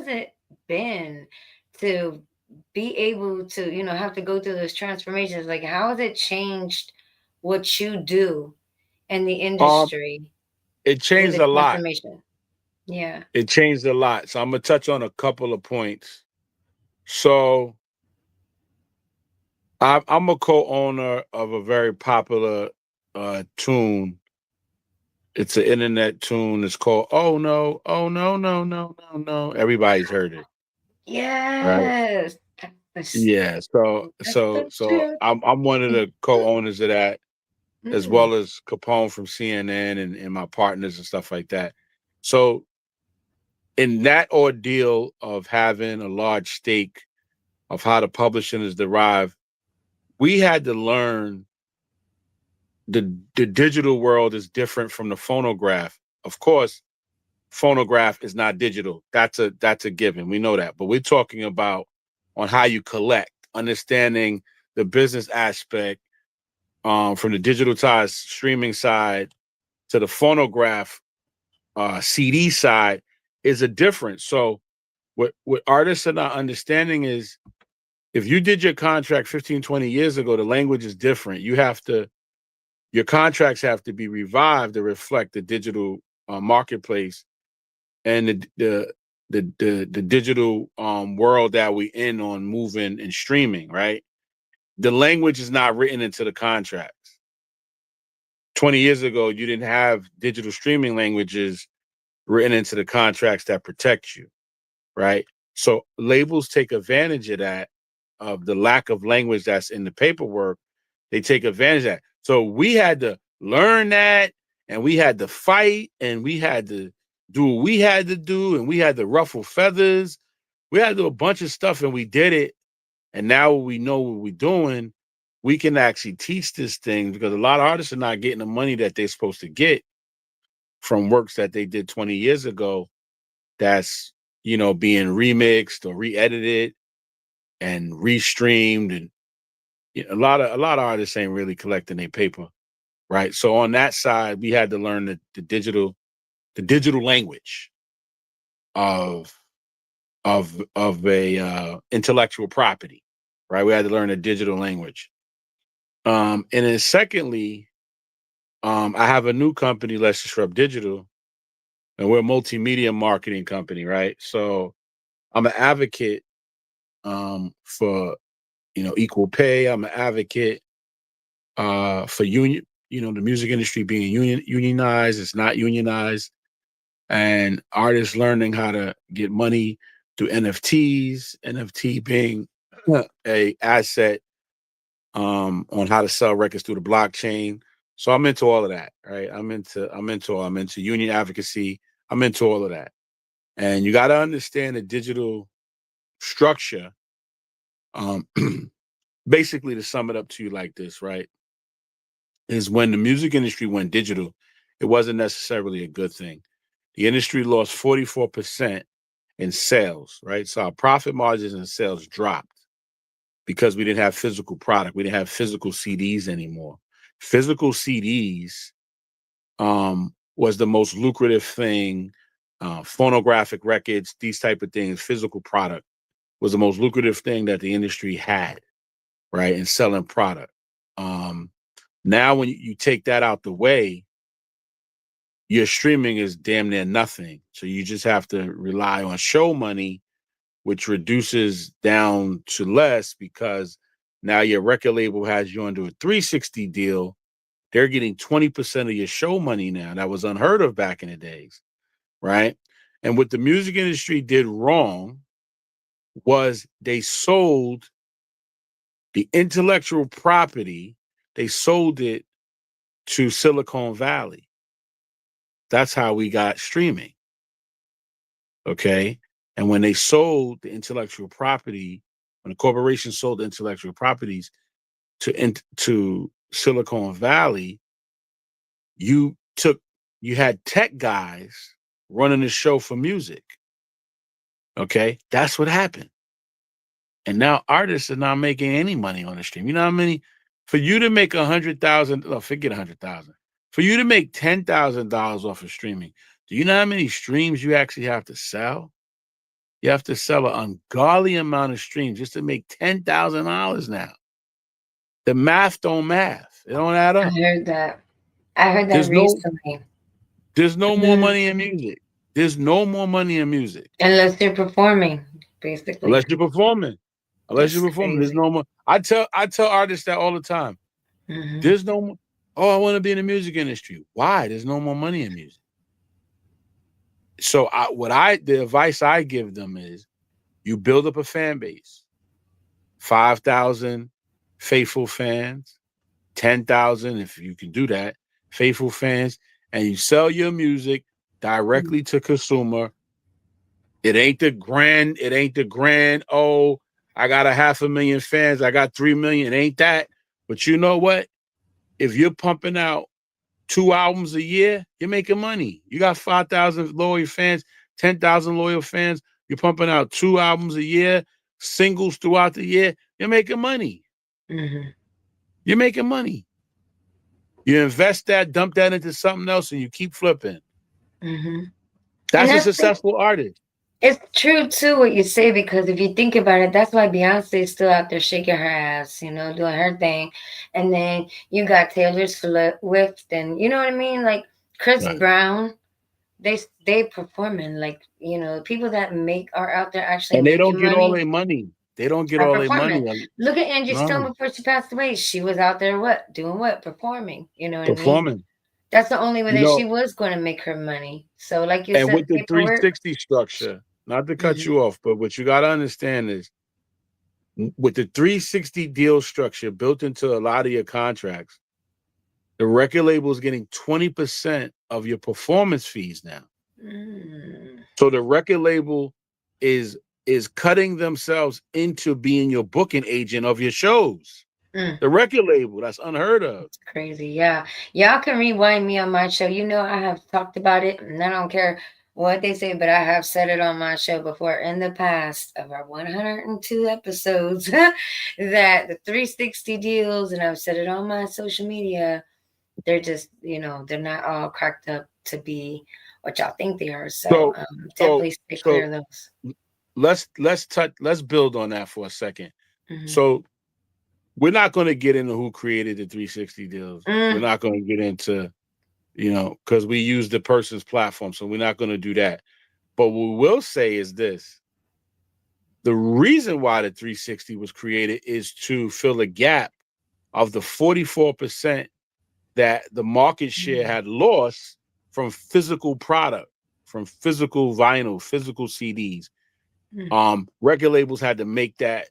it been to be able to, have to go through those transformations? Like, how has it changed what you do in the Um, industry it with changed the a lot. transformation? Yeah. It changed a lot. So I'm gonna touch on a couple of points. So I'm a co-owner of a very popular tune. It's an internet tune. It's called "Oh No, Oh No, No, No, No, No." Everybody's heard it, right? Yes. That's Yeah. So that's so the so truth. I'm one of the co-owners of that, as Mm, well as Capone from CNN and my partners and stuff like that. So in that ordeal of having a large stake of how the publishing is derived, we had to learn the digital world is different from the phonograph. Of course, phonograph is not digital. That's a given. We know that. But we're talking about on how you collect, understanding the business aspect, from the digital side, streaming side, to the phonograph CD side is a difference. So what artists are not understanding is, if you did your contract 15, 20 years ago, the language is different. Your contracts have to be revived to reflect the digital marketplace and the digital world that we in on moving and streaming, right? The language is not written into the contracts. 20 years ago, you didn't have digital streaming languages written into the contracts that protect you, right? So labels take advantage of that, of the lack of language that's in the paperwork. They take advantage of that. So we had to learn that, and we had to fight, and we had to do what we had to do, and we had to ruffle feathers. We had to do a bunch of stuff, and we did it. And now we know what we're doing. We can actually teach this thing, because a lot of artists are not getting the money that they're supposed to get from works that they did 20 years ago. That's being remixed or re-edited and restreamed, and a lot of artists ain't really collecting their paper, right? So on that side, we had to learn the digital language of a intellectual property, right? We had to learn a digital language. And then secondly, I have a new company, Let's Disrupt Digital, and we're a multimedia marketing company, right? So I'm an advocate for equal pay. I'm an advocate for union, the music industry being unionized. It's not unionized, and artists learning how to get money through NFTs. NFT being a asset on how to sell records through the blockchain. So I'm into all of that, right? I'm into union advocacy. I'm into all of that. And you got to understand the digital structure. Um, basically, to sum it up to you like this, right? Is when the music industry went digital, it wasn't necessarily a good thing. The industry lost 44% in sales, right? So our profit margins and sales dropped because we didn't have physical product. We didn't have physical CDs anymore. Physical CDs was the most lucrative thing. Phonographic records, these type of things, physical product was the most lucrative thing that the industry had, right? And selling product. Now, when you take that out the way, your streaming is damn near nothing. So you just have to rely on show money, which reduces down to less because now your record label has you under a 360 deal. They're getting 20% of your show money now. That was unheard of back in the days, right? And what the music industry did wrong was they sold the intellectual property, they sold it to Silicon Valley. That's how we got streaming. Okay. And when they sold the intellectual property, when the corporation sold the intellectual properties to Silicon Valley, you had tech guys running the show for music. Okay. That's what happened. And now artists are not making any money on the stream. You know how many, for you to make 100,000, no, forget 100,000. For you to make $10,000 off of streaming, do you know how many streams you actually have to sell? You have to sell an ungodly amount of streams just to make $10,000 now. The math don't math. It don't add I up. heard that. I heard that There's no recently. there's no more Mhm. money in music. There's no more money in music. Unless they're performing, basically. Unless you're performing. Unless That's you're performing. There's crazy. no more. I tell artists that all the time. Hmm. There's no more. Oh, I want to be in the music industry. Why? There's no more money in music. So the advice I give them is you build up a fan base. 5,000 faithful fans, 10,000 if you can do that, faithful fans, and you sell your music directly to consumer. It ain't the grand, oh, I got 500,000 fans, I got 3 million. It ain't that. But you know what? If you're pumping out 2 albums a year, you're making money. You got 5,000 loyal fans, 10,000 loyal fans. You're pumping out 2 albums a year, singles throughout the year. You're making money. Hmm. You're making money. You invest that, dump that into something else, and you keep flipping. Hmm. And That's a successful artist. it's true too what you say, because if you think about it, that's why Beyonce is still out there shaking her ass, doing her thing, and then you got Taylor Swift, and you know what I mean, like Chris Right. Brown. They performing, like, people that are out there actually And they don't making get all money their money. They don't get are all their money. performing. Look at Angie Stone No, before she passed away. She was out there doing what? Performing. You know what I mean? performing. That's the only way You that she know, was going to make her money. So, like you and said, with the paperwork. 360 structure, not to cut Hmm. you off, but what you got to understand is with the 360 deal structure built into a lot of your contracts, the record label is getting 20% of your performance fees now. Mm. So the record label is cutting themselves into being your booking agent of your shows. Mm. The record label, that's unheard of. Crazy. Yeah. Y'all can rewind me on my show. I have talked about it, and I don't care what they say, but I have said it on my show before in the past of our 102 episodes that the 360 deals, and I've said it on my social media, they're just, they're not all cracked up to be what y'all think they are. So So, definitely stay clear so of those. let's build on that for a second. Mm-hmm. So we're not going to get into who created the 360 deals. We're Mm, not going to get into, because we use the person's platform. So we're not going to do that. But what we will say is this. The reason why the 360 was created is to fill a gap of the 44% that the market share mm, had lost from physical product, from physical vinyl, physical CDs. mm. Record labels had to make that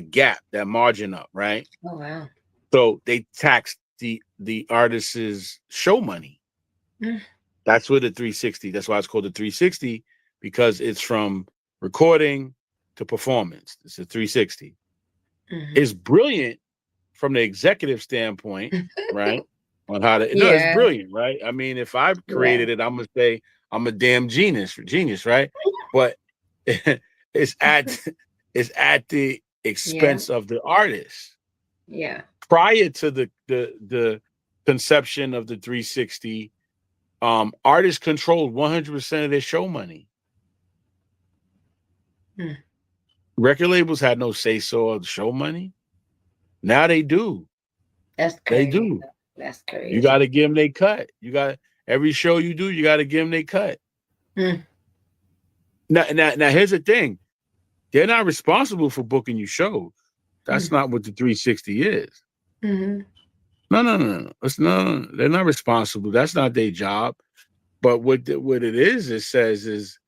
gap, that margin up, right? Oh wow. So they taxed the artist's show money. Mm, That's where the 360. That's why it's called the 360, because it's from recording to performance. It's a 360. mm-hmm. It's brilliant from the executive standpoint, right? On how to no, it's Yeah, brilliant, right? I mean, if I yeah, created it, I'm gonna say I'm a damn genius, right? But it's at it's at the yeah, expense of the artist. yeah. Prior to the conception of the 360, artists controlled 100% of their show money. Mm. Record labels had no say so of the show money. Now they do. That's They crazy. do. That's You got crazy. to give them they cut. You got every show you do. You got to give them they cut. Mm, Now, here's the thing: they're not responsible for booking you shows. That's mm, not what the 360 is. mm-hmm. No. It's no. They're not responsible. That's not their job. But what it is, it says is,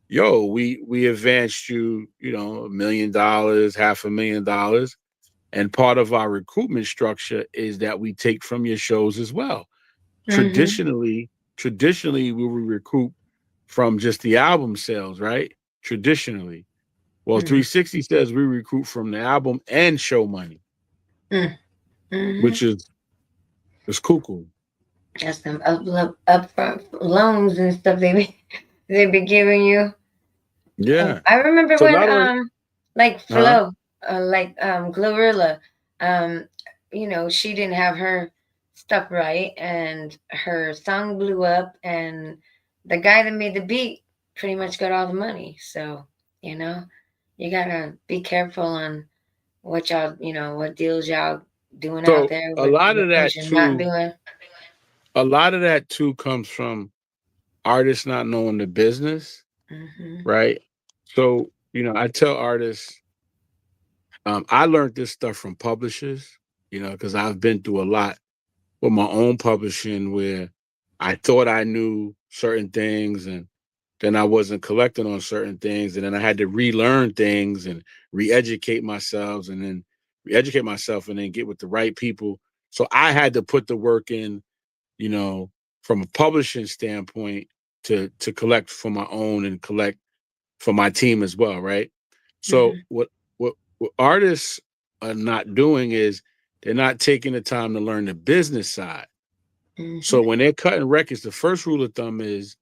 yo, we advanced you, $1 million, $500,000, and part of our recruitment structure is that we take from your shows as well. Mm-hmm. Traditionally, we would recruit from just the album sales, right? Traditionally. Well, Mm-hmm. 360 says we recruit from the album and show money, Mm-hmm. which is cuckoo. That's them upfront loans and stuff they be giving you. Yeah. I remember So when not only like huh? Flo, like Glorilla, um, she didn't have her stuff right, and her song blew up, and the guy that made the beat pretty much got all the money. So you know, you gotta be careful on what y'all, what deals y'all doing out So there, a what lot of things that you're not too, doing. comes from artists not knowing the business, Hmm. right? So, I tell artists, I learned this stuff from publishers, because I've been through a lot with my own publishing where I thought I knew certain things and then I wasn't collecting on certain things. And then I had to relearn things and re-educate myself and then get with the right people. So I had to put the work in, you know, from a publishing standpoint to collect for my own and collect for my team as well, right? So Hmm. what artists are not doing is they're not taking the time to learn the business side. So Hmm. when they're cutting records, the first rule of thumb is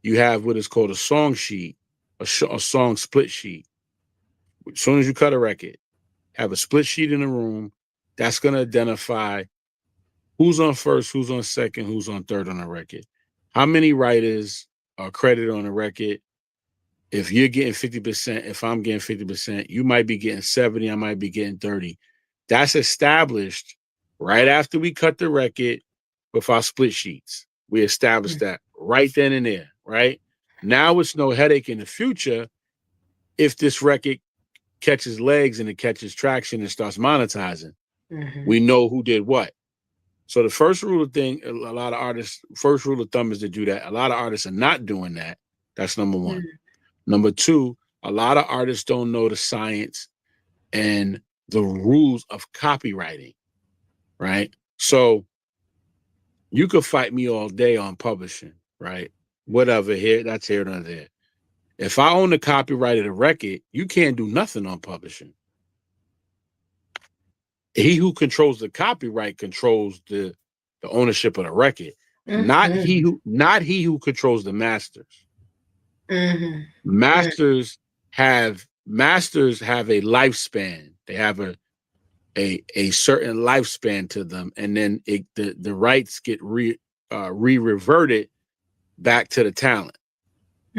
you have what is called a song sheet, a song split sheet. As soon as you cut a record, have a split sheet in the room that's going to identify who's on first, who's on second, who's on third on the record. How many writers are credited on the record? If you're getting 50%, if I'm getting 50%, you might be getting 70, I might be getting 30. That's established right after we cut the record with our split sheets. We established that right then and there, right? Now it's no headache in the future if this record catches legs and it catches traction and starts monetizing. Hmm. We know who did what. So the first rule of thing, a lot of artists, first rule of thumb is to do that. A lot of artists are not doing that. That's number one. Number two, a lot of artists don't know the science and the rules of copywriting, right? So you could fight me all day on publishing, right? Whatever, that's here and there. If I own the copyright of the record, you can't do nothing on publishing. He who controls the copyright controls the ownership of the record, Hmm. not he who controls the masters. Mm-hmm. Masters have a lifespan. They have a certain lifespan to them, and then the rights get reverted back to the talent.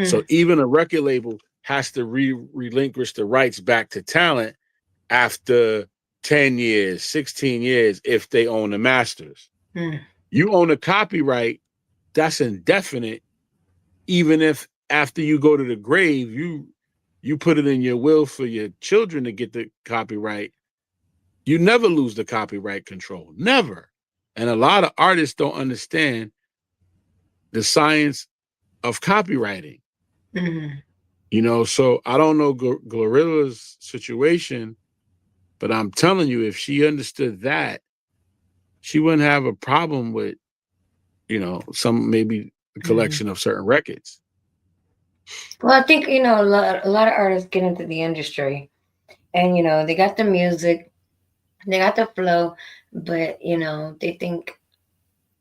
So even a record label has to relinquish the rights back to talent after 10 years, 16 years, if they own the masters. You own a copyright, that's indefinite, even if after you go to the grave, you put it in your will for your children to get the copyright. You never lose the copyright control, never. And a lot of artists don't understand the science of copywriting. You know, so I don't know Glorilla's situation, but I'm telling you, if she understood that, she wouldn't have a problem with, you know, maybe a collection of certain records. Well, I think, you know, a lot of artists get into the industry and, you know, they got the music, they got the flow, but, you know, they think,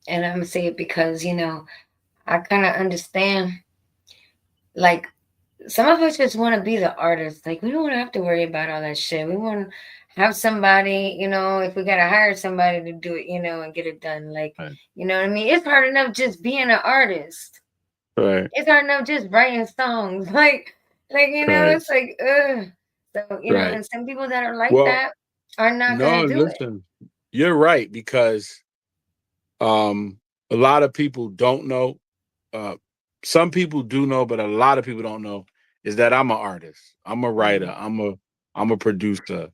and I'm gonna say it because, you know, I kind of understand, like, some of us just want to be the artist. Like, we don't have to worry about all that shit. We want to have somebody, you know, if we got to hire somebody to do it, you know, and get it done. Like, Right. you know what I mean? It's hard enough just being an artist. Right. It's hard enough just writing songs. Like, you know, Right. it's like, ugh. So, you know, Right. and some people that are like Well, that are not no, going to do it. listen, you're right, because a lot of people don't know. Some people do know, but a lot of people don't know is that I'm an artist. I'm a writer. I'm a producer.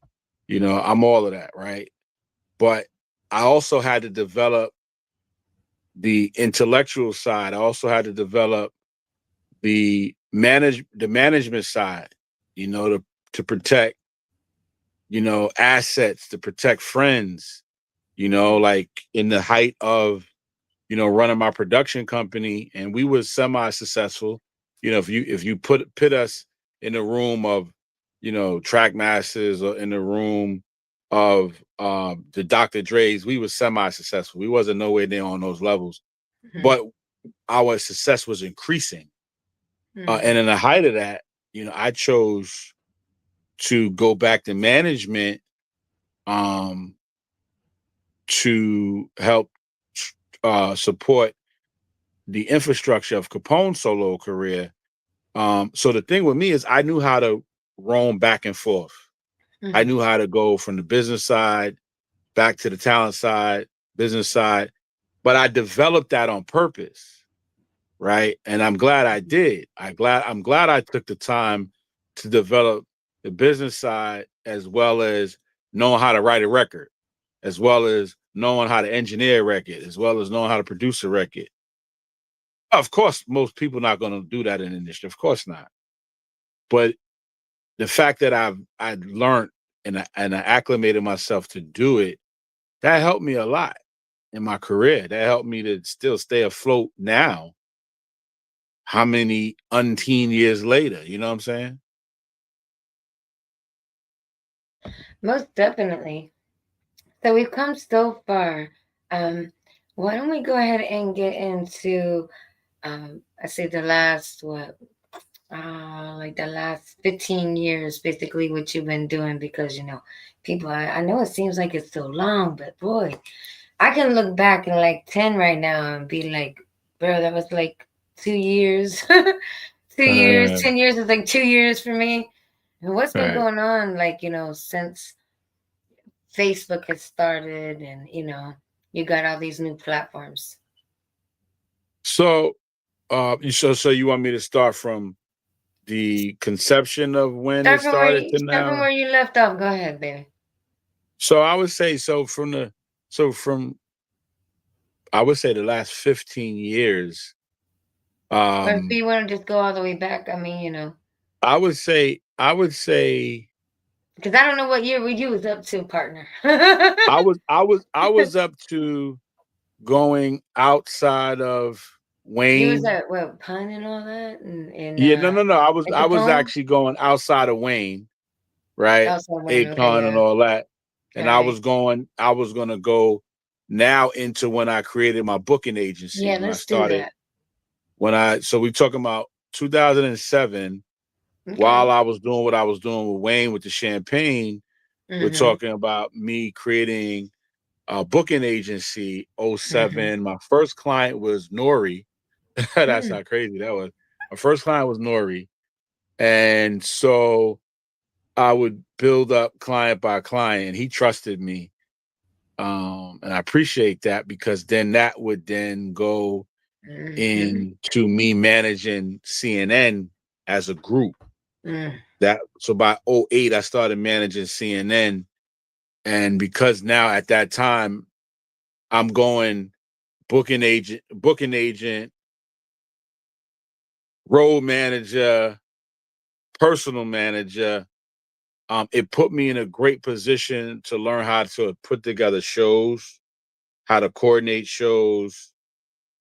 You know, I'm all of that, right? But I also had to develop the intellectual side. I also had to develop the management side, you know, to protect, you know, assets, to protect friends, you know, like in the height of, you know, running my production company, and we were semi-successful. You know, if you put us in the room of, you know, track masters, or in the room of the Dr. Dre's, we were semi-successful. We wasn't nowhere near on those levels, but our success was increasing. And in the height of that, you know, I chose to go back to management to help support the infrastructure of Capone's solo career. So the thing with me is I knew how to roam back and forth. I knew how to go from the business side back to the talent side, business side, but I developed that on purpose, right? And I'm glad I did. I'm glad I took the time to develop the business side, as well as knowing how to write a record, as well as knowing how to engineer a record, as well as knowing how to produce a record. Of course, most people not going to do that in the industry. Of course not. But the fact that I've learned and I acclimated myself to do it, that helped me a lot in my career. That helped me to still stay afloat now. How many unteen years later? You know what I'm saying? Most definitely. So we've come so far. Why don't we go ahead and get into, I say the last, what, like the last 15 years, basically what you've been doing, because, you know, people, I know it seems like it's so long, but boy, I can look back in like 10 right now and be like, bro, that was like 2 years. 2 years, 10 years is like 2 years for me. And what's been Right. going on, like, you know, since Facebook has started, and, you know, you got all these new platforms. So, so you want me to start from the conception of when it started to Start from now? where you left off. Go ahead, baby. So I would say from I would say the last 15 years. Or if you want to just go all the way back, I mean, you know. I would say Because I don't know what year you was up to, partner. I was up to going outside of You was Wayne. at what, Pun and all that, and Yeah, no. at I was Capone. actually going outside of Wayne, right? Outside Wayne. Okay, Akon and yeah. all that. And Got it. I was gonna go now into when I created my booking agency, Yeah, when I let's do started that. so we talking about 2007, Okay. while I was doing what I was doing with Wayne with the champagne, we're Mm-hmm. talking about me creating a booking agency. Mm-hmm. '07. My first client was Nori. That's Mm. how crazy that was. My first client was Nori. And so I would build up client by client, and he trusted me. And I appreciate that because then that would then go Mm-hmm. into me managing CNN as a group. Mm. That so by '08, I started managing CNN. And because now at that time I'm going booking agent, road manager, personal manager, it put me in a great position to learn how to put together shows, how to coordinate shows,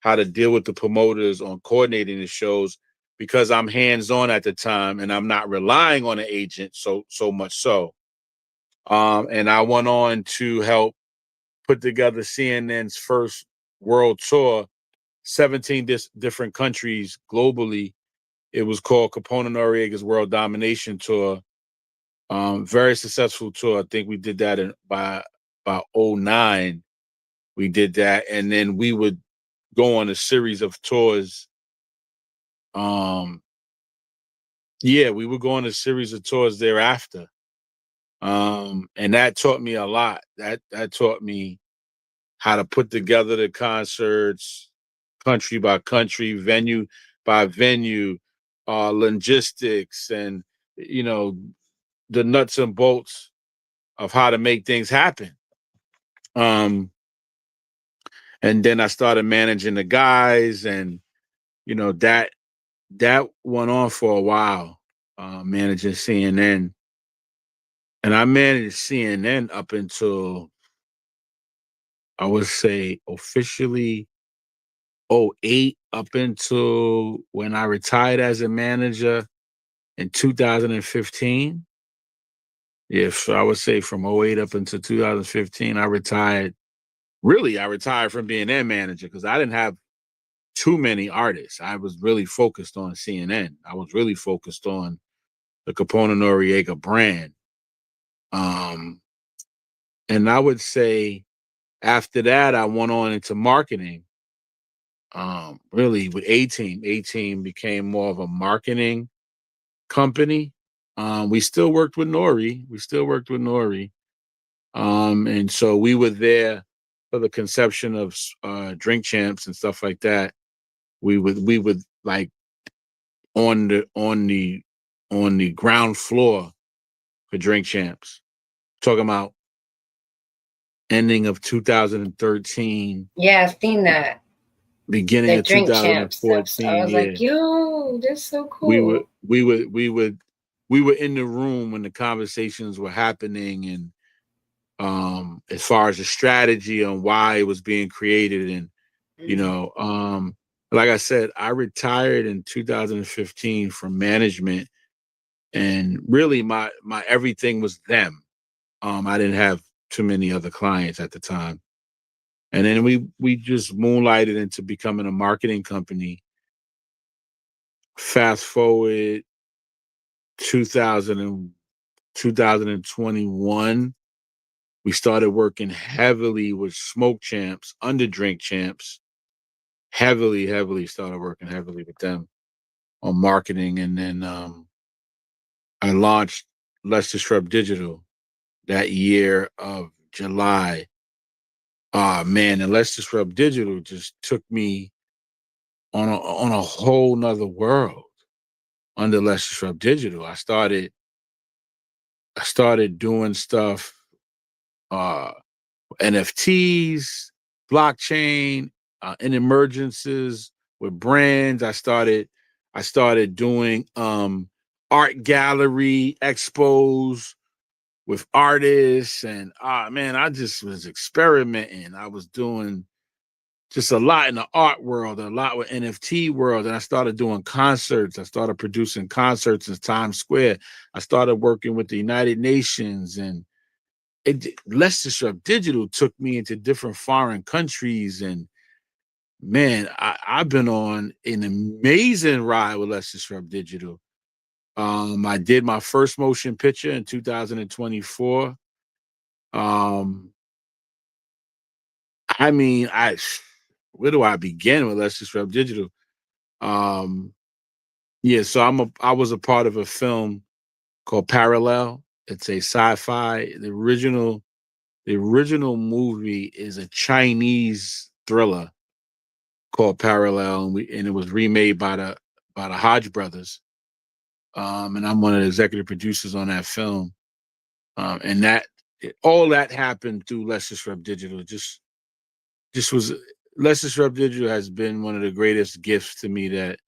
how to deal with the promoters on coordinating the shows because I'm hands-on at the time and I'm not relying on an agent so much so. And I went on to help put together CNN's first world tour, 17 different countries globally. It was called Capone Noriega's World Domination Tour. Very successful tour. I think we did that by '09. We did that, and then we would go on a series of tours. Um, yeah, we would go on a series of tours thereafter. And that taught me a lot. That taught me how to put together the concerts, country by country, venue by venue, logistics, and you know the nuts and bolts of how to make things happen. Um, and then I started managing the guys, and you know that went on for a while, managing CNN, and I managed CNN up until I would say officially '08, up until when I retired as a manager in 2015. Yeah, so I would say from '08 up until 2015, I retired. Really, I retired from being their manager because I didn't have too many artists. I was really focused on CNN. I was really focused on the Capone Noriega brand. Um, and I would say after that, I went on into marketing. Really with A-Team. A-Team became more of a marketing company. We still worked with Nori. We still worked with Nori. And so we were there for the conception of drink champs and stuff like that. We would like on the ground floor for drink champs. Talking about ending of 2013, Yeah, I've seen that. beginning The of drink champ stuff. So I 2014. was Yeah, like, yo, that's so we were cool. we would we would we were in the room when the conversations were happening, and as far as the strategy on why it was being created, and you Mm. know, like I said, I retired in 2015 from management, and really my everything was them. I didn't have too many other clients at the time. And then we just moonlighted into becoming a marketing company. Fast forward 2000 2021, we started working heavily with Smoke Champs, under Drink Champs. Heavily started working heavily with them on marketing. And then I launched Let's Disrupt Digital that year of July. Man, and Let's Disrupt Digital just took me on a whole nother world under Let's Disrupt Digital. I started doing stuff, uh, NFTs, blockchain, in emergences with brands. I started doing art gallery expos with artists, and man, I just was experimenting. I was doing just a lot in the art world, a lot with NFT world. And I started doing concerts. I started producing concerts in Times Square. I started working with the United Nations, and Let's Disrupt Digital took me into different foreign countries, and man, I've been on an amazing ride with Let's Disrupt Digital. I did my first motion picture in 2024. Um, I mean, where do I begin with Let's Disrupt Digital? Um, yeah, so I was a part of a film called Parallel. It's a sci-fi. The original movie is a Chinese thriller called Parallel, and it was remade by the Hodge brothers. And I'm one of the executive producers on that film. And all that happened through Let's Disrupt Digital. Just was Let's Disrupt Digital has been one of the greatest gifts to me that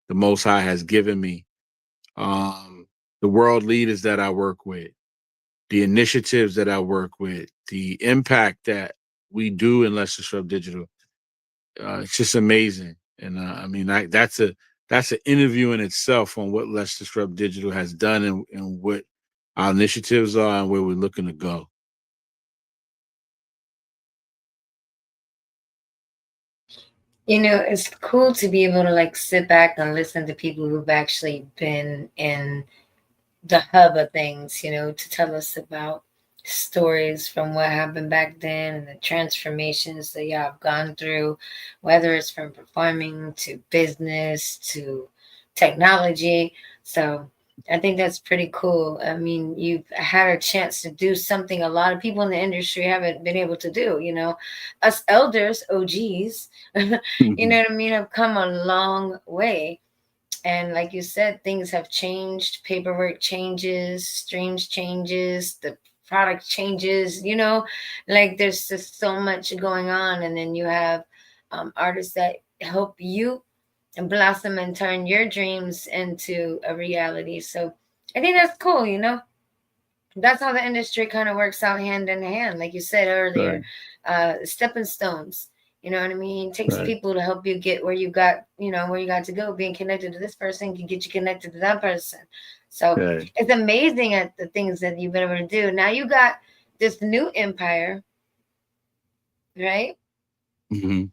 the Most High has given me. The world leaders that I work with, the initiatives that I work with, the impact that we do in Let's Disrupt Digital. It's just amazing. And I mean, that's an interview in itself on what Let's Disrupt Digital has done and what our initiatives are and where we're looking to go. You know, it's cool to be able to like sit back and listen to people who've actually been in the hub of things, you know, to tell us about stories from what happened back then and the transformations that y'all have gone through, whether it's from performing to business to technology. So I think that's pretty cool. I mean, you've had a chance to do something a lot of people in the industry haven't been able to do, you know. Us elders, OGs, you know what I mean, have come a long way. And like you said, things have changed, paperwork changes, streams changes, the product changes, you know, like there's just so much going on. And then you have artists that help you and blossom and turn your dreams into a reality. So I think that's cool, you know. That's how the industry kind of works out hand in hand, like you said earlier. Right, Stepping stones, you know what I mean? It takes right, people to help you get where you got, you know, where you got to go. Being connected to this person can get you connected to that person. So right. it's amazing at the things that you've been able to do. Now you got this new empire, right? hmm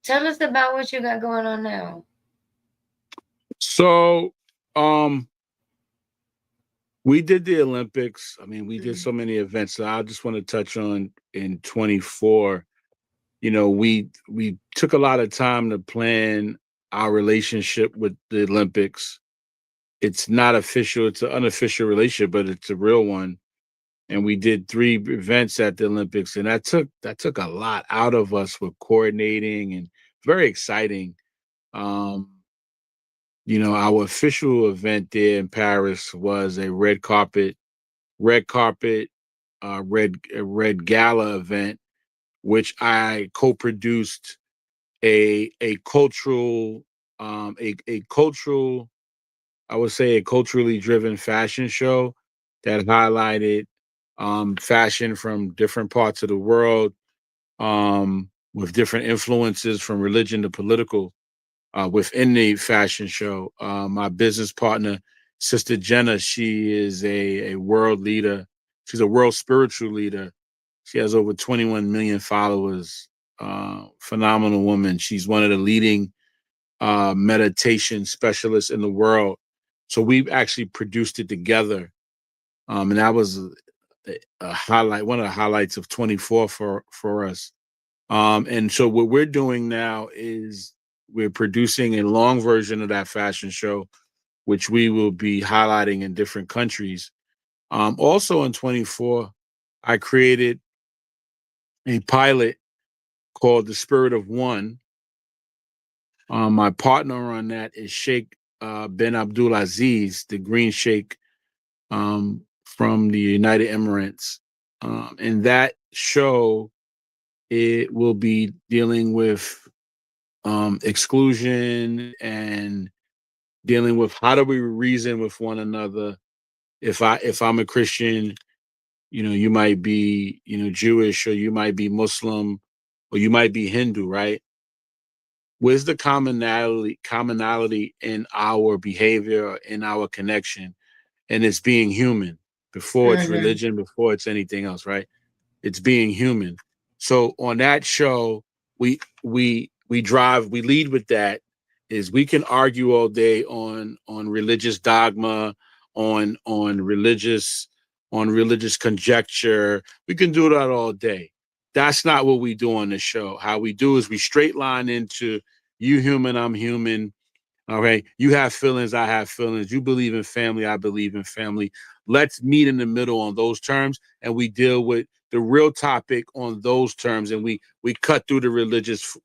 Tell us about what you got going on now. So, um, we did the Olympics. I mean, we did Mhm. so many events. So I just want to touch on in 24. You know, we took a lot of time to plan our relationship with the Olympics. It's not official; it's an unofficial relationship, but it's a real one. And we did 3 events at the Olympics, and that took a lot out of us with coordinating and very exciting. Um, our official event there in Paris was a red carpet, red gala event, which I co-produced a cultural, a cultural, I would say a culturally driven fashion show that highlighted fashion from different parts of the world, with different influences from religion to political, within the fashion show. My business partner, Sister Jenna, she is a world leader. She's a world spiritual leader. She has over 21 million followers. Phenomenal woman. She's one of the leading meditation specialists in the world. So we've actually produced it together. And that was a highlight, one of the highlights of 24 for us. And so what we're doing now is we're producing a long version of that fashion show, which we will be highlighting in different countries. Also in 24, I created a pilot called The Spirit of One. My partner on that is Sheikh bin Abdulaziz, the Green Sheikh, from the United Emirates. And that show, it will be dealing with exclusion and dealing with how do we reason with one another. If I'm a Christian, you might be, Jewish, or you might be Muslim, or you might be Hindu, right? Where's the commonality in our behavior, in our connection? And it's being human before it's Mhm. religion, before it's anything else, right? It's being human. So on that show, we we lead with that. Is we can argue all day on religious dogma, on religious conjecture. We can do that all day. That's not what we do on the show. How we do is we straight line into you human, I'm human. Okay. You have feelings, I have feelings. You believe in family, I believe in family. Let's meet in the middle on those terms, and we deal with the real topic on those terms, and we cut through the religious,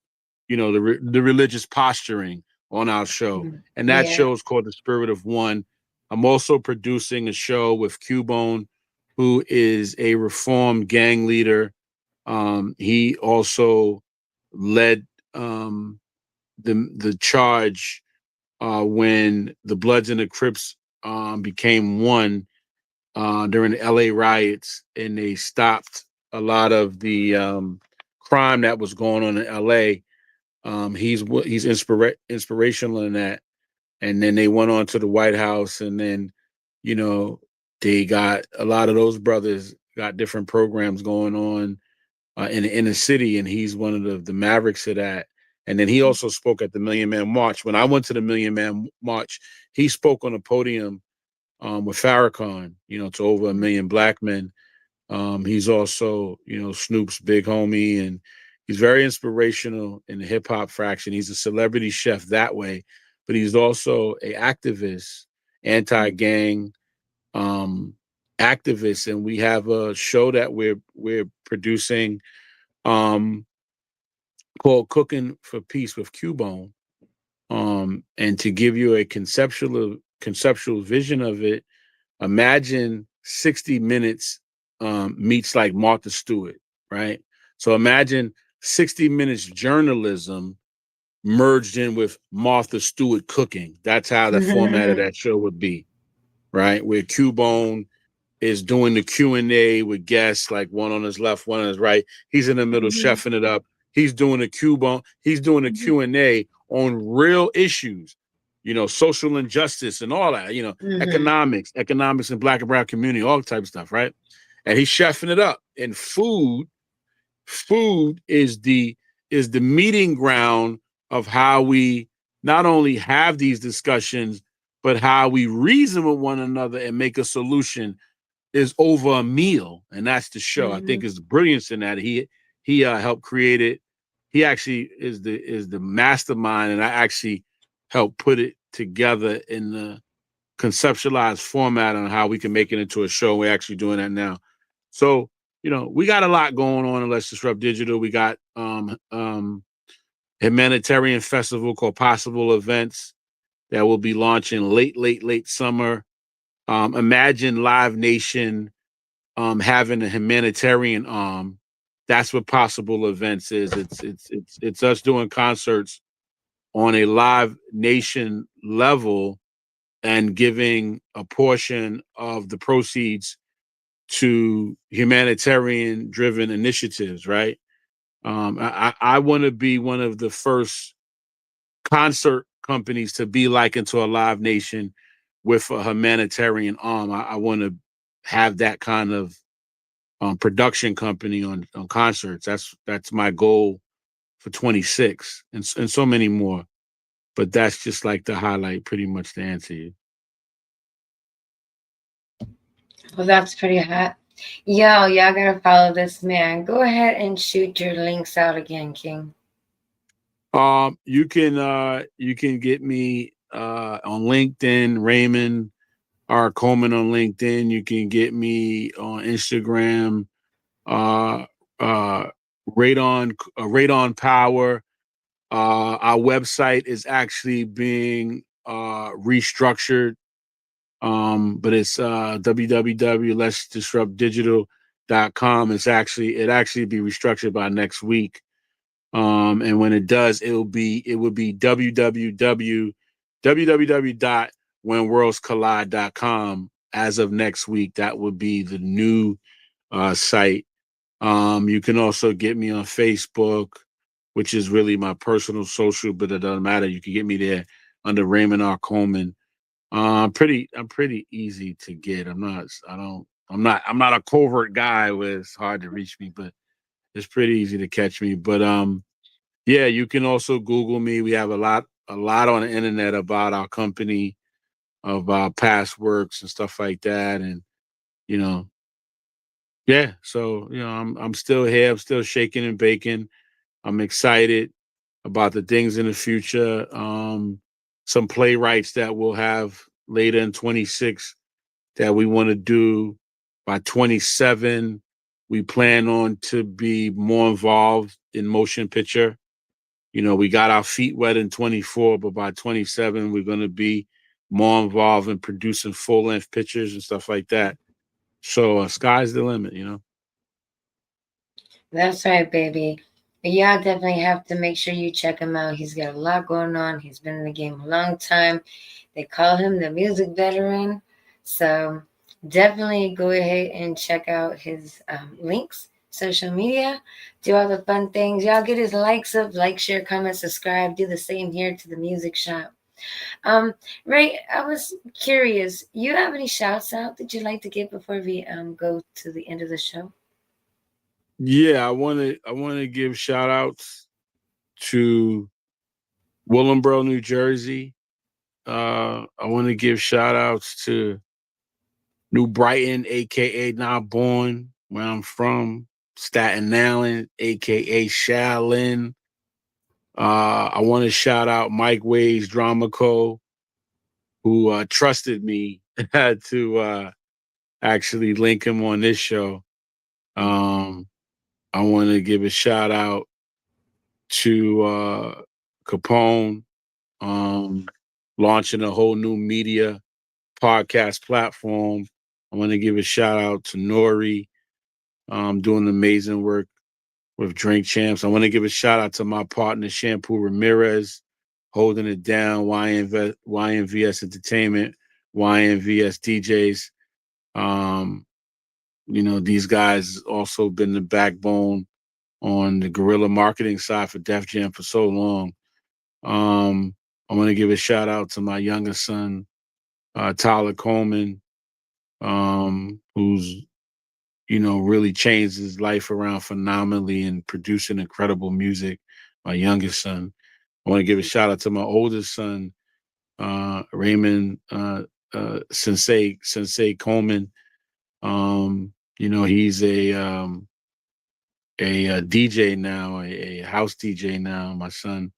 the religious posturing on our show. And that Yeah. show is called The Spirit of One. I'm also producing a show with Cubone, who is a reformed gang leader. He also led the charge when the Bloods and the Crips became one during the LA riots, and they stopped a lot of the crime that was going on in LA. He's inspirational in that. And then they went on to the White House, and then you know they got a lot of those brothers got different programs going on in the inner city, and he's one of the mavericks of that. And then he also spoke at the Million Man March. When I went to the Million Man March, he spoke on a podium with Farrakhan, to over 1 million black men. He's also, Snoop's big homie, and he's very inspirational in the hip hop fraction. He's a celebrity chef that way, but he's also a activist, anti-gang activist. And we have a show that we're producing um, called Cooking for Peace with Cubone. And to give you a conceptual vision of it, imagine 60 Minutes meets like Martha Stewart, right? So imagine 60 Minutes journalism merged in with Martha Stewart cooking. That's how the format of that show would be, right? Where Cubone is doing the Q&A with guests, like one on his left, one on his right. He's in the middle, chefing it up. He's doing the Q&A on real issues, social injustice and all that, economics in black and brown community, all type of stuff, right? And he's chefing it up. And food is the meeting ground of how we not only have these discussions, but how we reason with one another and make a solution is over a meal. And that's the show. I think is the brilliance in that. He helped create it. He actually is the mastermind, and I actually helped put it together in the conceptualized format on how we can make it into a show. We're actually doing that now. So, we got a lot going on in Let's Disrupt Digital. We got humanitarian festival called Possible Events that will be launching late summer. Imagine Live Nation having a humanitarian arm. That's what Possible Events is. It's us doing concerts on a Live Nation level and giving a portion of the proceeds to humanitarian driven initiatives, right? I want to be one of the first concert companies to be like into a Live Nation with a humanitarian arm. I want to have that kind of production company on concerts. That's my goal for 26 and so many more. But that's just like the highlight, pretty much, to answer you. Well, that's pretty hot. Yo, y'all gotta follow this man. Go ahead and shoot your links out again, King. You can get me on LinkedIn, Raymond R. Coleman on LinkedIn. You can get me on Instagram, uh uh Raydon Power. Our website is actually being restructured. But it's www.letsdisruptdigital.com. It actually be restructured by next week. And when it does, it would be www.whenworldscollide.com as of next week. That would be the new site. You can also get me on Facebook, which is really my personal social, but it doesn't matter. You can get me there under Raymond R. Coleman. I'm pretty easy to get. I'm not a covert guy where it's hard to reach me, but it's pretty easy to catch me. But Yeah, you can also Google me. We have a lot on the internet about our company, of our past works and stuff like that. And, you know, yeah. So, I'm still here. I'm still shaking and baking. I'm excited about the things in the future. Some playwrights that we'll have later in 26 that we want to do by 27. We plan on to be more involved in motion picture. We got our feet wet in 24, but by 27, we're going to be more involved in producing full length pictures and stuff like that. So, sky's the limit. That's right, baby. But y'all definitely have to make sure you check him out. He's got a lot going on. He's been in the game a long time. They call him the music veteran. So definitely go ahead and check out his links, social media, do all the fun things. Y'all get his likes up, like, share, comment, subscribe. Do the same here to the music shop. Um, Ray, I was curious. You have any shouts out that you'd like to give before we go to the end of the show? Yeah, I want to give shout outs to Willingboro, New Jersey. I want to give shout outs to New Brighton, aka Not Born, where I'm from, Staten Island, aka Shaolin. I want to shout out Mike Wade's Drama Co, who trusted me to actually link him on this show. Um, I want to give a shout out to Capone, um, launching a whole new media podcast platform. I want to give a shout out to Nori, doing amazing work with Drink Champs. I want to give a shout out to my partner, Shampoo Ramirez, holding it down, YNVS Entertainment, YNVS DJs. Um, these guys also been the backbone on the guerrilla marketing side for Def Jam for so long. I want to give a shout out to my youngest son, Tyler Coleman, who's really changed his life around phenomenally and producing incredible music. My youngest son. I want to give a shout out to my oldest son, Raymond Sensei Coleman. He's a DJ now, a house DJ now. My son.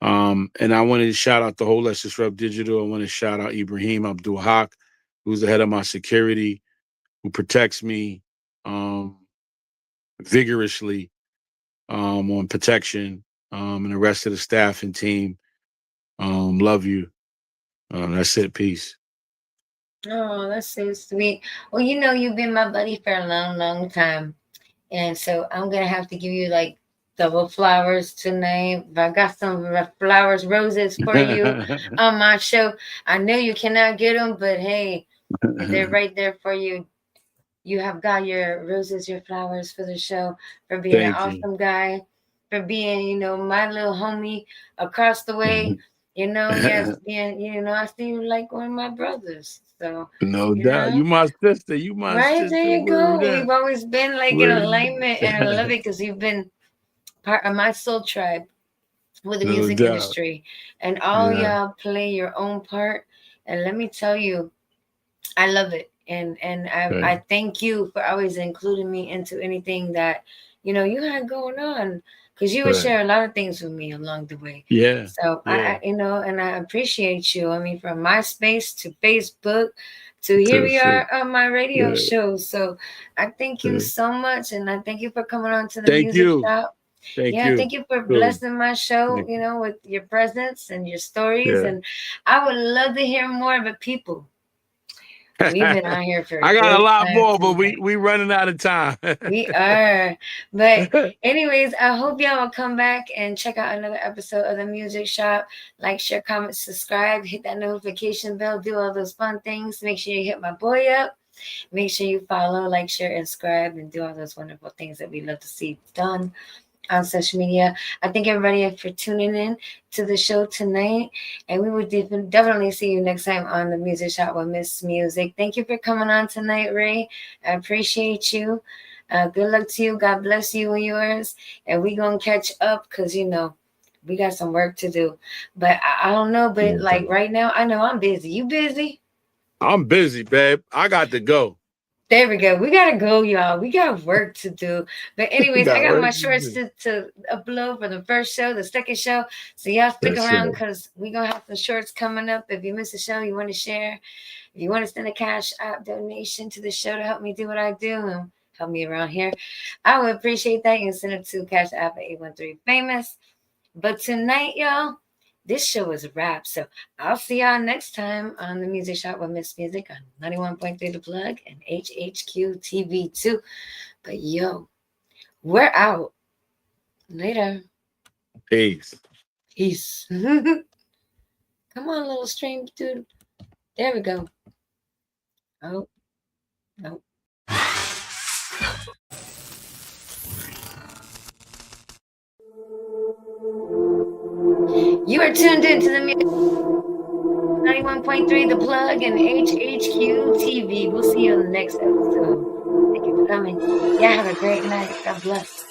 And I wanted to shout out the whole Let's Disrupt Digital. I want to shout out Ibrahim Abdul Haq, who's the head of my security, who protects me vigorously on protection, and the rest of the staff and team. Love you. That's it. Peace. Oh, that's so sweet. Well, you've been my buddy for a long, long time. And so I'm going to have to give you like double flowers tonight. I got some flowers, roses for you on my show. I know you cannot get them, but hey, they're right there for you. You have got your roses, your flowers for the show, for being an Thank you. awesome guy, for being, my little homie across the way. Yes, being, I see you like one of my brothers. So, No you doubt. know, You my sister. You my right there sister. you Word go. up. We've always been like in Word alignment, and I love up. it because you've been part of my soul tribe with the No music doubt. industry, and all Yeah. y'all play your own part. And let me tell you, I love it, and I Okay. thank you for always including me into anything that you had going on, because you would Right. share a lot of things with me along the way. Yeah. So Yeah. and I appreciate you. I mean, from MySpace to Facebook to here we That's it. are on my radio Yeah. show. So I thank you Yeah. so much, and I thank you for coming on to the Thank music you. shop. Thank Yeah, you. thank you for Truly. blessing my show, Thank you. with your presence and your stories. Yeah. And I would love to hear more of it, people. We've been on here for a I got a good lot time more, but we tonight. we running out of time. We are. But anyways, I hope y'all will come back and check out another episode of the Music Shop. Like, share, comment, subscribe, hit that notification bell, do all those fun things. Make sure you hit my boy up. Make sure you follow, like, share, and subscribe, and do all those wonderful things that we love to see done on social media. I thank everybody for tuning in to the show tonight, and we will definitely see you next time on the Music Shop with Miss Music. Thank you for coming on tonight, Ray. I appreciate you. Good luck to you. God bless you and yours. And we gonna catch up because we got some work to do. But I don't know. But like right now, I know I'm busy. You busy? I'm busy, babe. I got to go. There we go. We gotta go, y'all. We got work to do. But anyways, I Got got work my to shorts do. to upload for the first show, the second show. So y'all stick That's around it. because we gonna have some shorts coming up. If you missed the show, you want to share. If you want to send a cash app donation to the show to help me do what I do and help me around here, I would appreciate that. You can send it to Cash App at 813 Famous. But tonight, y'all, this show is a wrap. So I'll see y'all next time on the Music Shop with Miss Music on 91.3 The Plug and HHQ TV 2. But yo, we're out. Later. Peace. Peace. Come on, little stream dude. There we go. Oh, no. You are tuned into the music 91.3 The Plug and HHQ TV. We'll see you on the next episode. Thank you for coming. Yeah, have a great night. God bless.